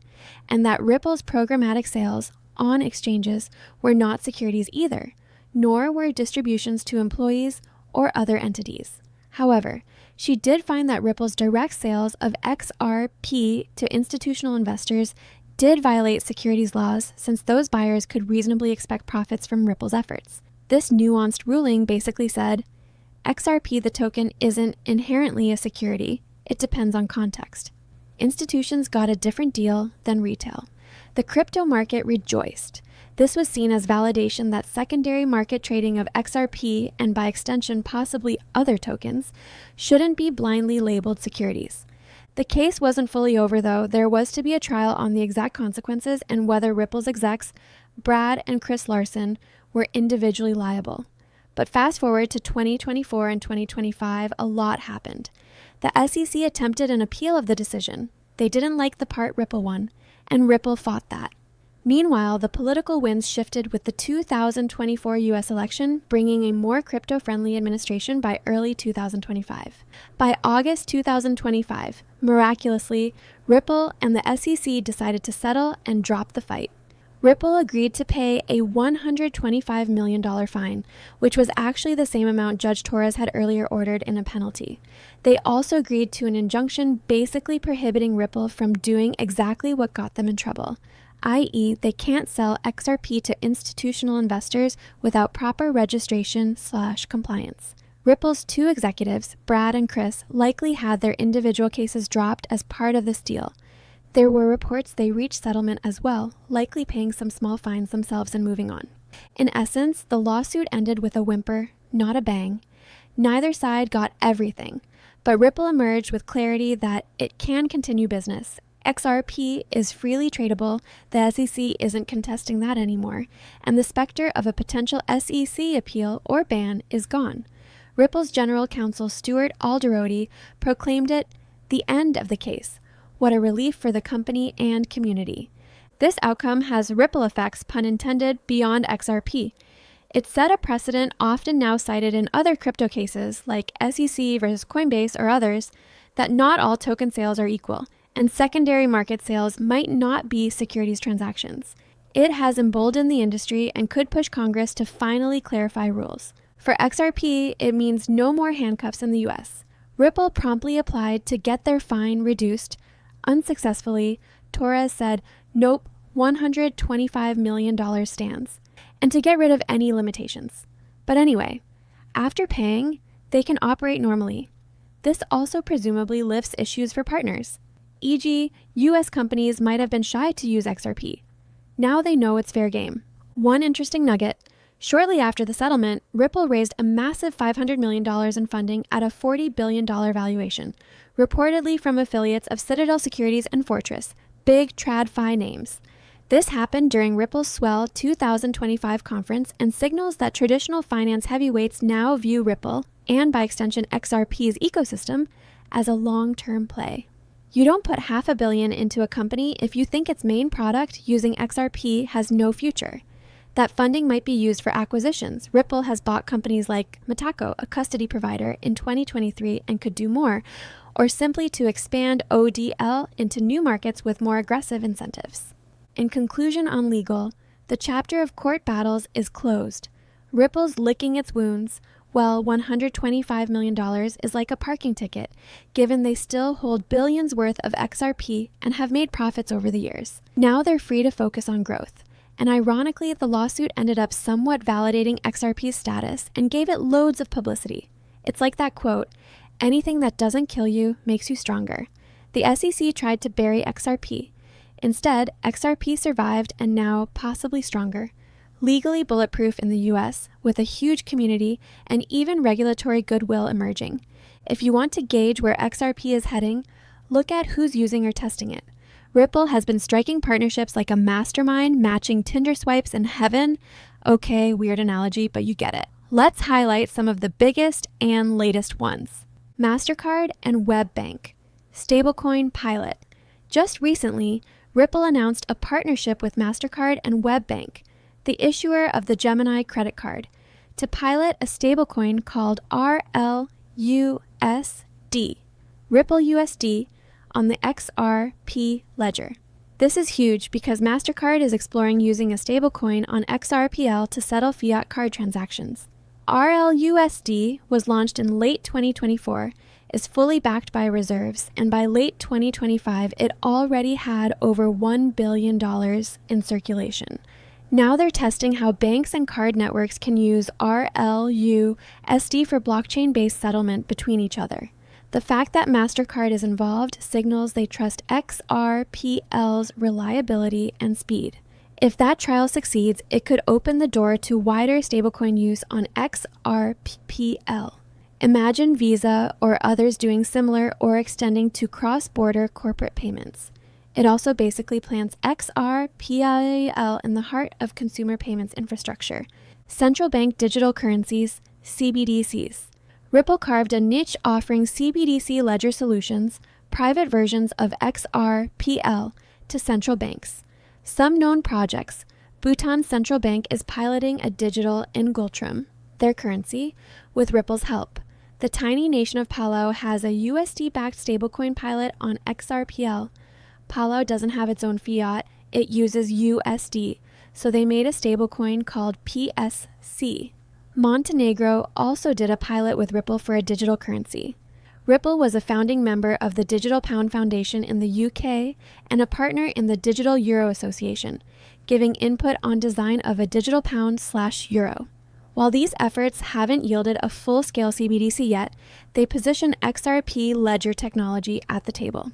and that Ripple's programmatic sales on exchanges were not securities either, nor were distributions to employees or other entities. However, she did find that Ripple's direct sales of XRP to institutional investors did violate securities laws, since those buyers could reasonably expect profits from Ripple's efforts. This nuanced ruling basically said, XRP, the token, isn't inherently a security. It depends on context. Institutions got a different deal than retail. The crypto market rejoiced. This was seen as validation that secondary market trading of XRP, and by extension possibly other tokens, shouldn't be blindly labeled securities. The case wasn't fully over though. There was to be a trial on the exact consequences and whether Ripple's execs, Brad and Chris Larson, were individually liable. But fast forward to 2024 and 2025, a lot happened. The SEC attempted an appeal of the decision. They didn't like the part Ripple won, and Ripple fought that. Meanwhile, the political winds shifted with the 2024 US election, bringing a more crypto-friendly administration by early 2025. By August 2025, miraculously, Ripple and the SEC decided to settle and drop the fight. Ripple agreed to pay a $125 million fine, which was actually the same amount Judge Torres had earlier ordered in a penalty. They also agreed to an injunction basically prohibiting Ripple from doing exactly what got them in trouble, i.e., they can't sell XRP to institutional investors without proper registration/compliance. Ripple's two executives, Brad and Chris, likely had their individual cases dropped as part of this deal. There were reports they reached settlement as well, likely paying some small fines themselves and moving on. In essence, the lawsuit ended with a whimper, not a bang. Neither side got everything, but Ripple emerged with clarity that it can continue business. XRP is freely tradable, the SEC isn't contesting that anymore, and the specter of a potential SEC appeal or ban is gone. Ripple's general counsel Stuart Alderoty proclaimed it the end of the case. What a relief for the company and community. This outcome has ripple effects, pun intended, beyond XRP. It set a precedent often now cited in other crypto cases like SEC versus Coinbase or others, that not all token sales are equal, and secondary market sales might not be securities transactions. It has emboldened the industry and could push Congress to finally clarify rules. For XRP, it means no more handcuffs in the US. Ripple promptly applied to get their fine reduced. Unsuccessfully, Torres said, nope, $125 million stands, and to get rid of any limitations. But anyway, after paying, they can operate normally. This also presumably lifts issues for partners. E.g., US companies might have been shy to use XRP. Now they know it's fair game. One interesting nugget: shortly after the settlement, Ripple raised a massive $500 million in funding at a $40 billion valuation, reportedly from affiliates of Citadel Securities and Fortress, big TradFi names. This happened during Ripple's Swell 2025 conference and signals that traditional finance heavyweights now view Ripple, and by extension XRP's ecosystem, as a long-term play. You don't put $500 million into a company if you think its main product using XRP has no future. That funding might be used for acquisitions. Ripple has bought companies like Mataco, a custody provider, in 2023 and could do more, or simply to expand ODL into new markets with more aggressive incentives. In conclusion on legal, the chapter of court battles is closed. Ripple's licking its wounds, while $125 million is like a parking ticket, given they still hold billions worth of XRP and have made profits over the years. Now they're free to focus on growth. And ironically, the lawsuit ended up somewhat validating XRP's status and gave it loads of publicity. It's like that quote, anything that doesn't kill you makes you stronger. The SEC tried to bury XRP. Instead, XRP survived and now possibly stronger. Legally bulletproof in the US, with a huge community and even regulatory goodwill emerging. If you want to gauge where XRP is heading, look at who's using or testing it. Ripple has been striking partnerships like a mastermind, matching Tinder swipes in heaven. Okay, weird analogy, but you get it. Let's highlight some of the biggest and latest ones. Mastercard and WebBank. Stablecoin pilot. Just recently, Ripple announced a partnership with Mastercard and WebBank, the issuer of the Gemini credit card, to pilot a stablecoin called RLUSD, Ripple USD, on the XRP Ledger. This is huge because Mastercard is exploring using a stablecoin on XRPL to settle fiat card transactions. RLUSD was launched in late 2024, is fully backed by reserves, and by late 2025, it already had over $1 billion in circulation. Now they're testing how banks and card networks can use RLUSD for blockchain-based settlement between each other. The fact that Mastercard is involved signals they trust XRPL's reliability and speed. If that trial succeeds, it could open the door to wider stablecoin use on XRPL. Imagine Visa or others doing similar or extending to cross-border corporate payments. It also basically plants XRPL in the heart of consumer payments infrastructure. Central bank digital currencies, CBDCs. Ripple carved a niche offering CBDC ledger solutions, private versions of XRPL, to central banks. Some known projects. Bhutan's central bank is piloting a digital Ngultrum, their currency, with Ripple's help. The tiny nation of Palau has a USD-backed stablecoin pilot on XRPL. Palau doesn't have its own fiat, it uses USD, so they made a stablecoin called PSC. Montenegro also did a pilot with Ripple for a digital currency. Ripple was a founding member of the Digital Pound Foundation in the UK and a partner in the Digital Euro Association, giving input on design of a digital pound/euro. While these efforts haven't yielded a full-scale CBDC yet, they position XRP Ledger technology at the table.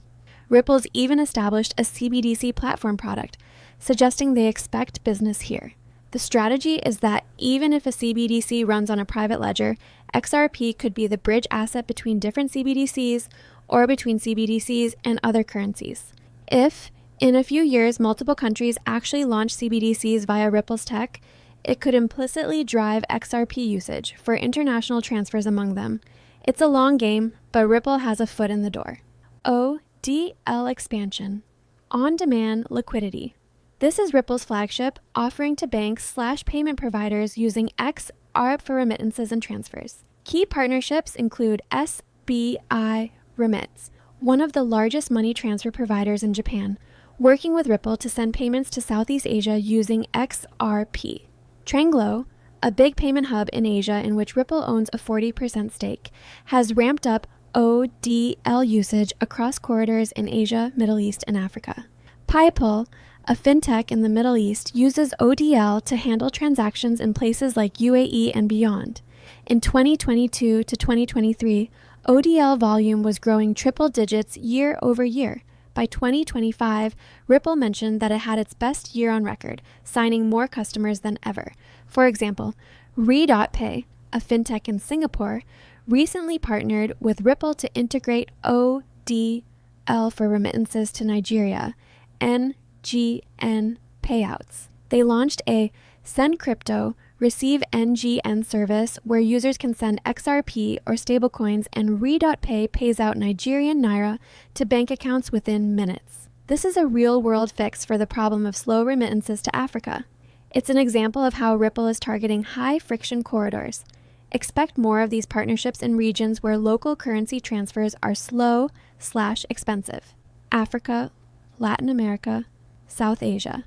Ripple's even established a CBDC platform product, suggesting they expect business here. The strategy is that even if a CBDC runs on a private ledger, XRP could be the bridge asset between different CBDCs or between CBDCs and other currencies. If, in a few years, multiple countries actually launch CBDCs via Ripple's tech, it could implicitly drive XRP usage for international transfers among them. It's a long game, but Ripple has a foot in the door. ODL expansion. On-demand liquidity. This is Ripple's flagship, offering to banks/payment providers using XRP for remittances and transfers. Key partnerships include SBI Remits, one of the largest money transfer providers in Japan, working with Ripple to send payments to Southeast Asia using XRP. Tranglo, a big payment hub in Asia in which Ripple owns a 40% stake, has ramped up ODL usage across corridors in Asia, Middle East, and Africa. PayPal, a fintech in the Middle East, uses ODL to handle transactions in places like UAE and beyond. In 2022 to 2023, ODL volume was growing triple digits year over year. By 2025, Ripple mentioned that it had its best year on record, signing more customers than ever. For example, BREAKOut, a fintech in Singapore, recently partnered with Ripple to integrate ODL for remittances to Nigeria, NGN payouts. They launched a Send Crypto, Receive NGN service where users can send XRP or stablecoins, and Re.Pay pays out Nigerian Naira to bank accounts within minutes. This is a real-world fix for the problem of slow remittances to Africa. It's an example of how Ripple is targeting high-friction corridors. Expect more of these partnerships in regions where local currency transfers are slow/expensive. Africa, Latin America, South Asia.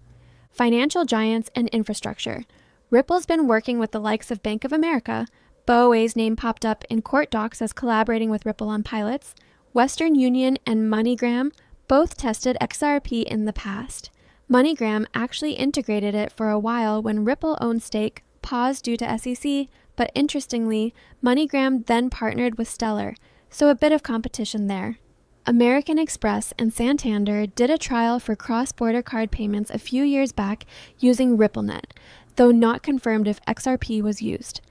Financial giants and infrastructure. Ripple's been working with the likes of Bank of America. BOA's name popped up in court docs as collaborating with Ripple on pilots. Western Union and MoneyGram both tested XRP in the past. MoneyGram actually integrated it for a while when Ripple-owned stake paused due to SEC, but interestingly, MoneyGram then partnered with Stellar, so a bit of competition there. American Express and Santander did a trial for cross-border card payments a few years back using RippleNet, though not confirmed if XRP was used.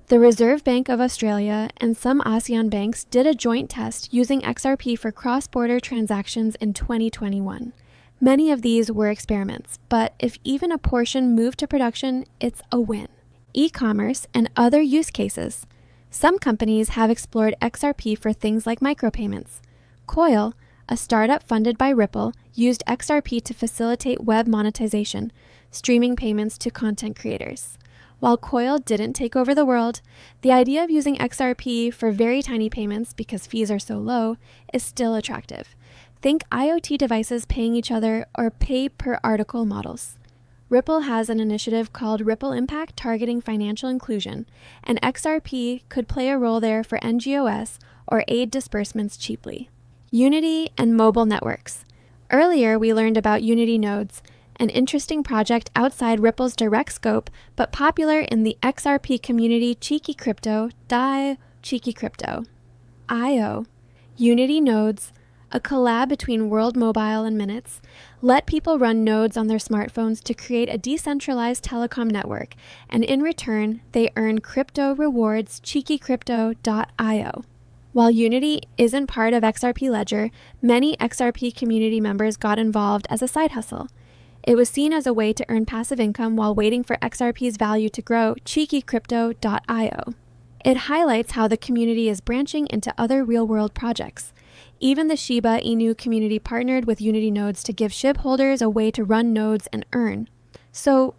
The Reserve Bank of Australia and some ASEAN banks did a joint test using XRP for cross-border transactions in 2021. Many of these were experiments, but if even a portion moved to production, it's a win. E-commerce and other use cases. Some companies have explored XRP for things like micropayments. Coil, a startup funded by Ripple, used XRP to facilitate web monetization, streaming payments to content creators. While Coil didn't take over the world, the idea of using XRP for very tiny payments because fees are so low is still attractive. Think IoT devices paying each other or pay-per-article models. Ripple has an initiative called Ripple Impact targeting financial inclusion, and XRP could play a role there for NGOs or aid disbursements cheaply. Unity and mobile networks. Earlier, we learned about Unity nodes, an interesting project outside Ripple's direct scope, but popular in the XRP community. Cheeky Crypto, IO, Unity Nodes, a collab between World Mobile and Minutes, let people run nodes on their smartphones to create a decentralized telecom network, and in return, they earn crypto rewards. CheekyCrypto.io. While Unity isn't part of XRP Ledger, many XRP community members got involved as a side hustle. It was seen as a way to earn passive income while waiting for XRP's value to grow. CheekyCrypto.io. It highlights how the community is branching into other real-world projects. Even the Shiba Inu community partnered with Unity Nodes to give SHIB holders a way to run nodes and earn. So,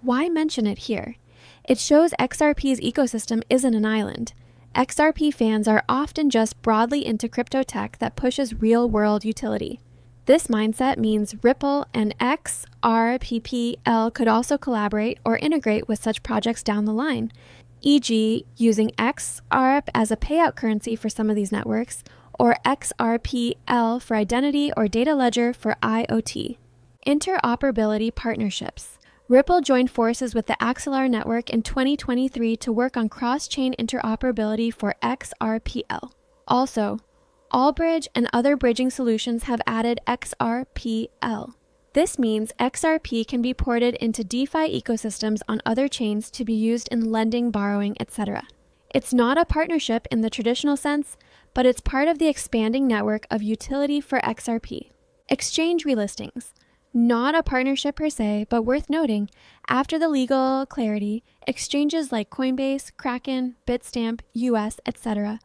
why mention it here? It shows XRP's ecosystem isn't an island. XRP fans are often just broadly into crypto tech that pushes real-world utility. This mindset means Ripple and XRPPL could also collaborate or integrate with such projects down the line, e.g. using XRP as a payout currency for some of these networks, or XRPL for identity or data ledger for IoT. Interoperability partnerships. Ripple joined forces with the Axelar network in 2023 to work on cross-chain interoperability for XRPL. Also, Allbridge and other bridging solutions have added XRPL. This means XRP can be ported into DeFi ecosystems on other chains to be used in lending, borrowing, etc. It's not a partnership in the traditional sense, but it's part of the expanding network of utility for XRP. Exchange relistings. Not a partnership per se, but worth noting, after the legal clarity, exchanges like Coinbase, Kraken, Bitstamp, US, etc.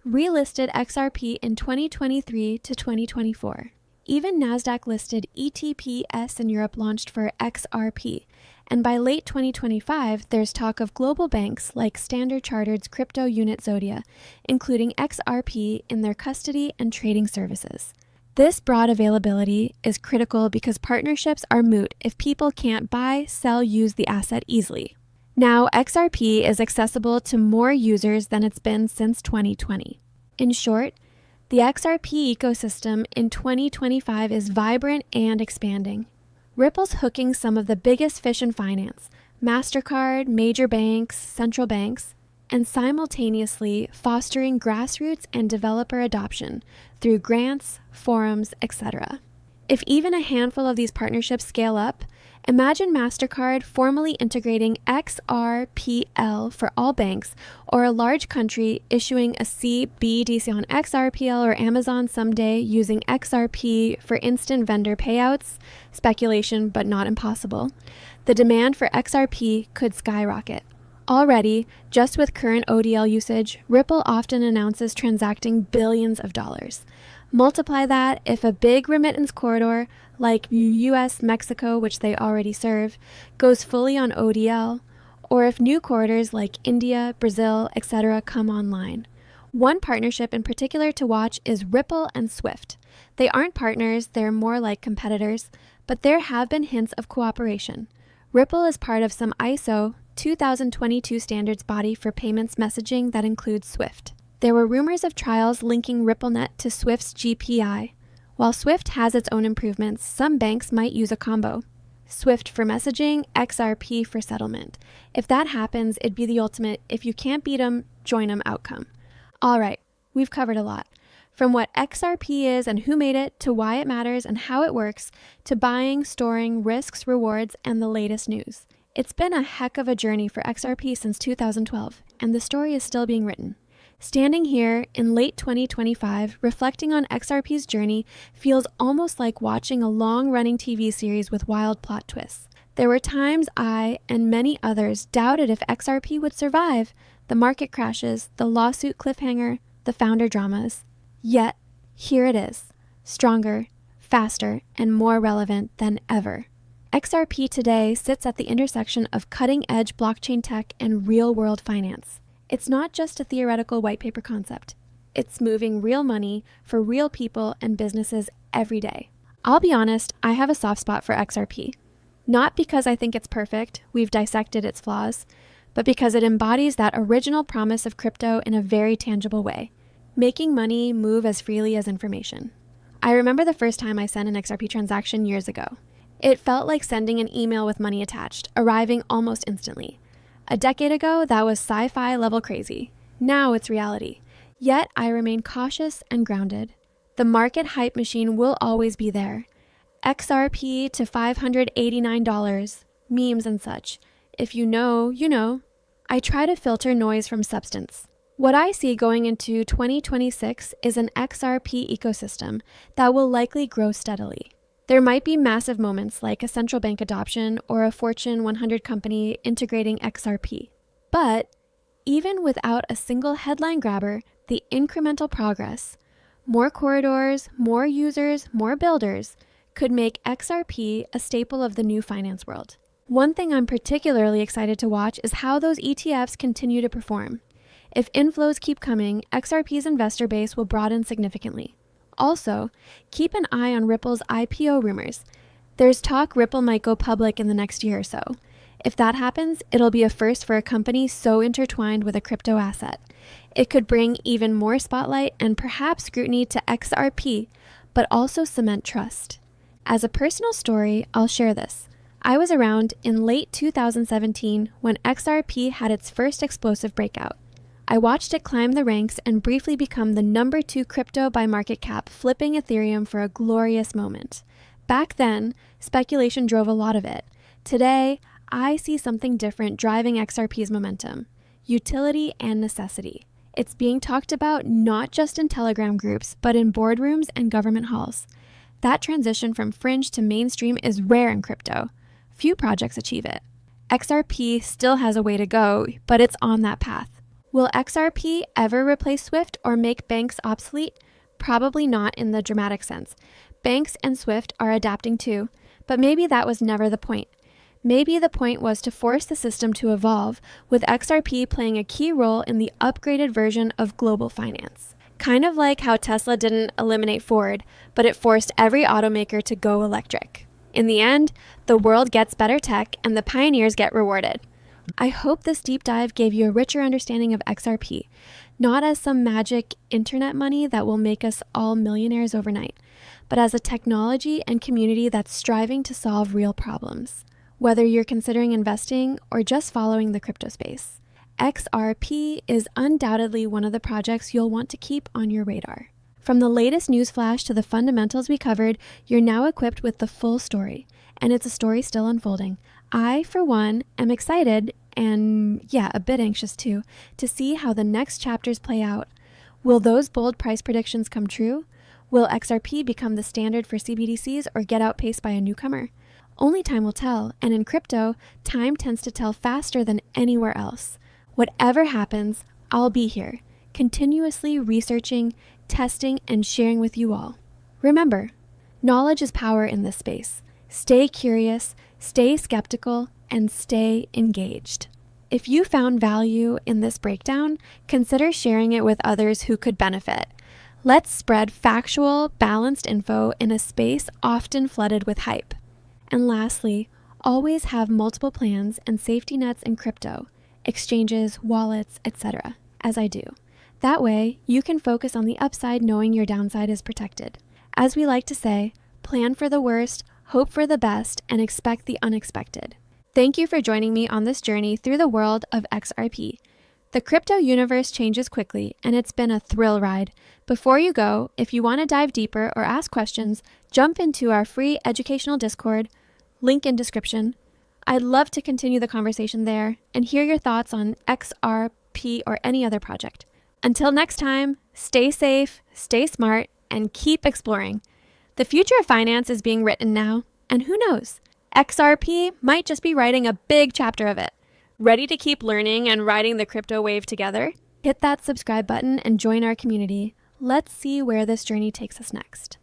relisted XRP in 2023 to 2024. Even Nasdaq-listed ETFs in Europe launched for XRP, and by late 2025, there's talk of global banks like Standard Chartered's crypto unit Zodia, including XRP in their custody and trading services. This broad availability is critical because partnerships are moot if people can't buy, sell, use the asset easily. Now, XRP is accessible to more users than it's been since 2020. In short, the XRP ecosystem in 2025 is vibrant and expanding. Ripple's hooking some of the biggest fish in finance, Mastercard, major banks, central banks, and simultaneously fostering grassroots and developer adoption through grants, forums, etc. If even a handful of these partnerships scale up, imagine Mastercard formally integrating XRPL for all banks, or a large country issuing a CBDC on XRPL, or Amazon someday using XRP for instant vendor payouts. Speculation, but not impossible. The demand for XRP could skyrocket. Already, just with current ODL usage, Ripple often announces transacting billions of dollars. Multiply that if a big remittance corridor, like US, Mexico, which they already serve, goes fully on ODL, or if new corridors like India, Brazil, etc. come online. One partnership in particular to watch is Ripple and Swift. They aren't partners, they're more like competitors, but there have been hints of cooperation. Ripple is part of some ISO 2022 standards body for payments messaging that includes Swift. There were rumors of trials linking RippleNet to Swift's GPI. While Swift has its own improvements, some banks might use a combo. Swift for messaging, XRP for settlement. If that happens, it'd be the ultimate if you can't beat 'em, join 'em outcome. All right, we've covered a lot. From what XRP is and who made it, to why it matters and how it works, to buying, storing, risks, rewards, and the latest news. It's been a heck of a journey for XRP since 2012, and the story is still being written. Standing here in late 2025, reflecting on XRP's journey feels almost like watching a long-running TV series with wild plot twists. There were times I and many others doubted if XRP would survive the market crashes, the lawsuit cliffhanger, the founder dramas. Yet, here it is, stronger, faster, and more relevant than ever. XRP today sits at the intersection of cutting-edge blockchain tech and real-world finance. It's not just a theoretical white paper concept. It's moving real money for real people and businesses every day. I'll be honest, I have a soft spot for XRP. Not because I think it's perfect, we've dissected its flaws, but because it embodies that original promise of crypto in a very tangible way, making money move as freely as information. I remember the first time I sent an XRP transaction years ago. It felt like sending an email with money attached, arriving almost instantly. A decade ago, that was sci-fi level crazy. Now it's reality. Yet I remain cautious and grounded. The market hype machine will always be there. XRP to $589, memes and such. If you know, you know. I try to filter noise from substance. What I see going into 2026 is an XRP ecosystem that will likely grow steadily. There might be massive moments like a central bank adoption or a Fortune 100 company integrating XRP. But even without a single headline grabber, the incremental progress, more corridors, more users, more builders, could make XRP a staple of the new finance world. One thing I'm particularly excited to watch is how those ETFs continue to perform. If inflows keep coming, XRP's investor base will broaden significantly. Also, keep an eye on Ripple's IPO rumors. There's talk Ripple might go public in the next year or so. If that happens, it'll be a first for a company so intertwined with a crypto asset. It could bring even more spotlight and perhaps scrutiny to XRP, but also cement trust. As a personal story, I'll share this. I was around in late 2017 when XRP had its first explosive breakout. I watched it climb the ranks and briefly become the number 2 crypto by market cap, flipping Ethereum for a glorious moment. Back then, speculation drove a lot of it. Today, I see something different driving XRP's momentum: utility and necessity. It's being talked about not just in Telegram groups, but in boardrooms and government halls. That transition from fringe to mainstream is rare in crypto. Few projects achieve it. XRP still has a way to go, but it's on that path. Will XRP ever replace SWIFT or make banks obsolete? Probably not in the dramatic sense. Banks and SWIFT are adapting too, but maybe that was never the point. Maybe the point was to force the system to evolve, with XRP playing a key role in the upgraded version of global finance. Kind of like how Tesla didn't eliminate Ford, but it forced every automaker to go electric. In the end, the world gets better tech and the pioneers get rewarded. I hope this deep dive gave you a richer understanding of XRP, not as some magic internet money that will make us all millionaires overnight, but as a technology and community that's striving to solve real problems. Whether you're considering investing or just following the crypto space, XRP is undoubtedly one of the projects you'll want to keep on your radar. From the latest news flash to the fundamentals we covered, you're now equipped with the full story, and it's a story still unfolding. I, for one, am excited and, a bit anxious too, to see how the next chapters play out. Will those bold price predictions come true? Will XRP become the standard for CBDCs or get outpaced by a newcomer? Only time will tell, and in crypto, time tends to tell faster than anywhere else. Whatever happens, I'll be here, continuously researching, testing, and sharing with you all. Remember, knowledge is power in this space. Stay curious, stay skeptical, and stay engaged. If you found value in this breakdown, consider sharing it with others who could benefit. Let's spread factual, balanced info in a space often flooded with hype. And lastly, always have multiple plans and safety nets in crypto, exchanges, wallets, etc., as I do. That way, you can focus on the upside knowing your downside is protected. As we like to say, plan for the worst, hope for the best, and expect the unexpected. Thank you for joining me on this journey through the world of XRP. The crypto universe changes quickly, and it's been a thrill ride. Before you go, if you want to dive deeper or ask questions, jump into our free educational Discord, link in description. I'd love to continue the conversation there and hear your thoughts on XRP or any other project. Until next time, stay safe, stay smart, and keep exploring. The future of finance is being written now, and who knows? XRP might just be writing a big chapter of it. Ready to keep learning and riding the crypto wave together? Hit that subscribe button and join our community. Let's see where this journey takes us next.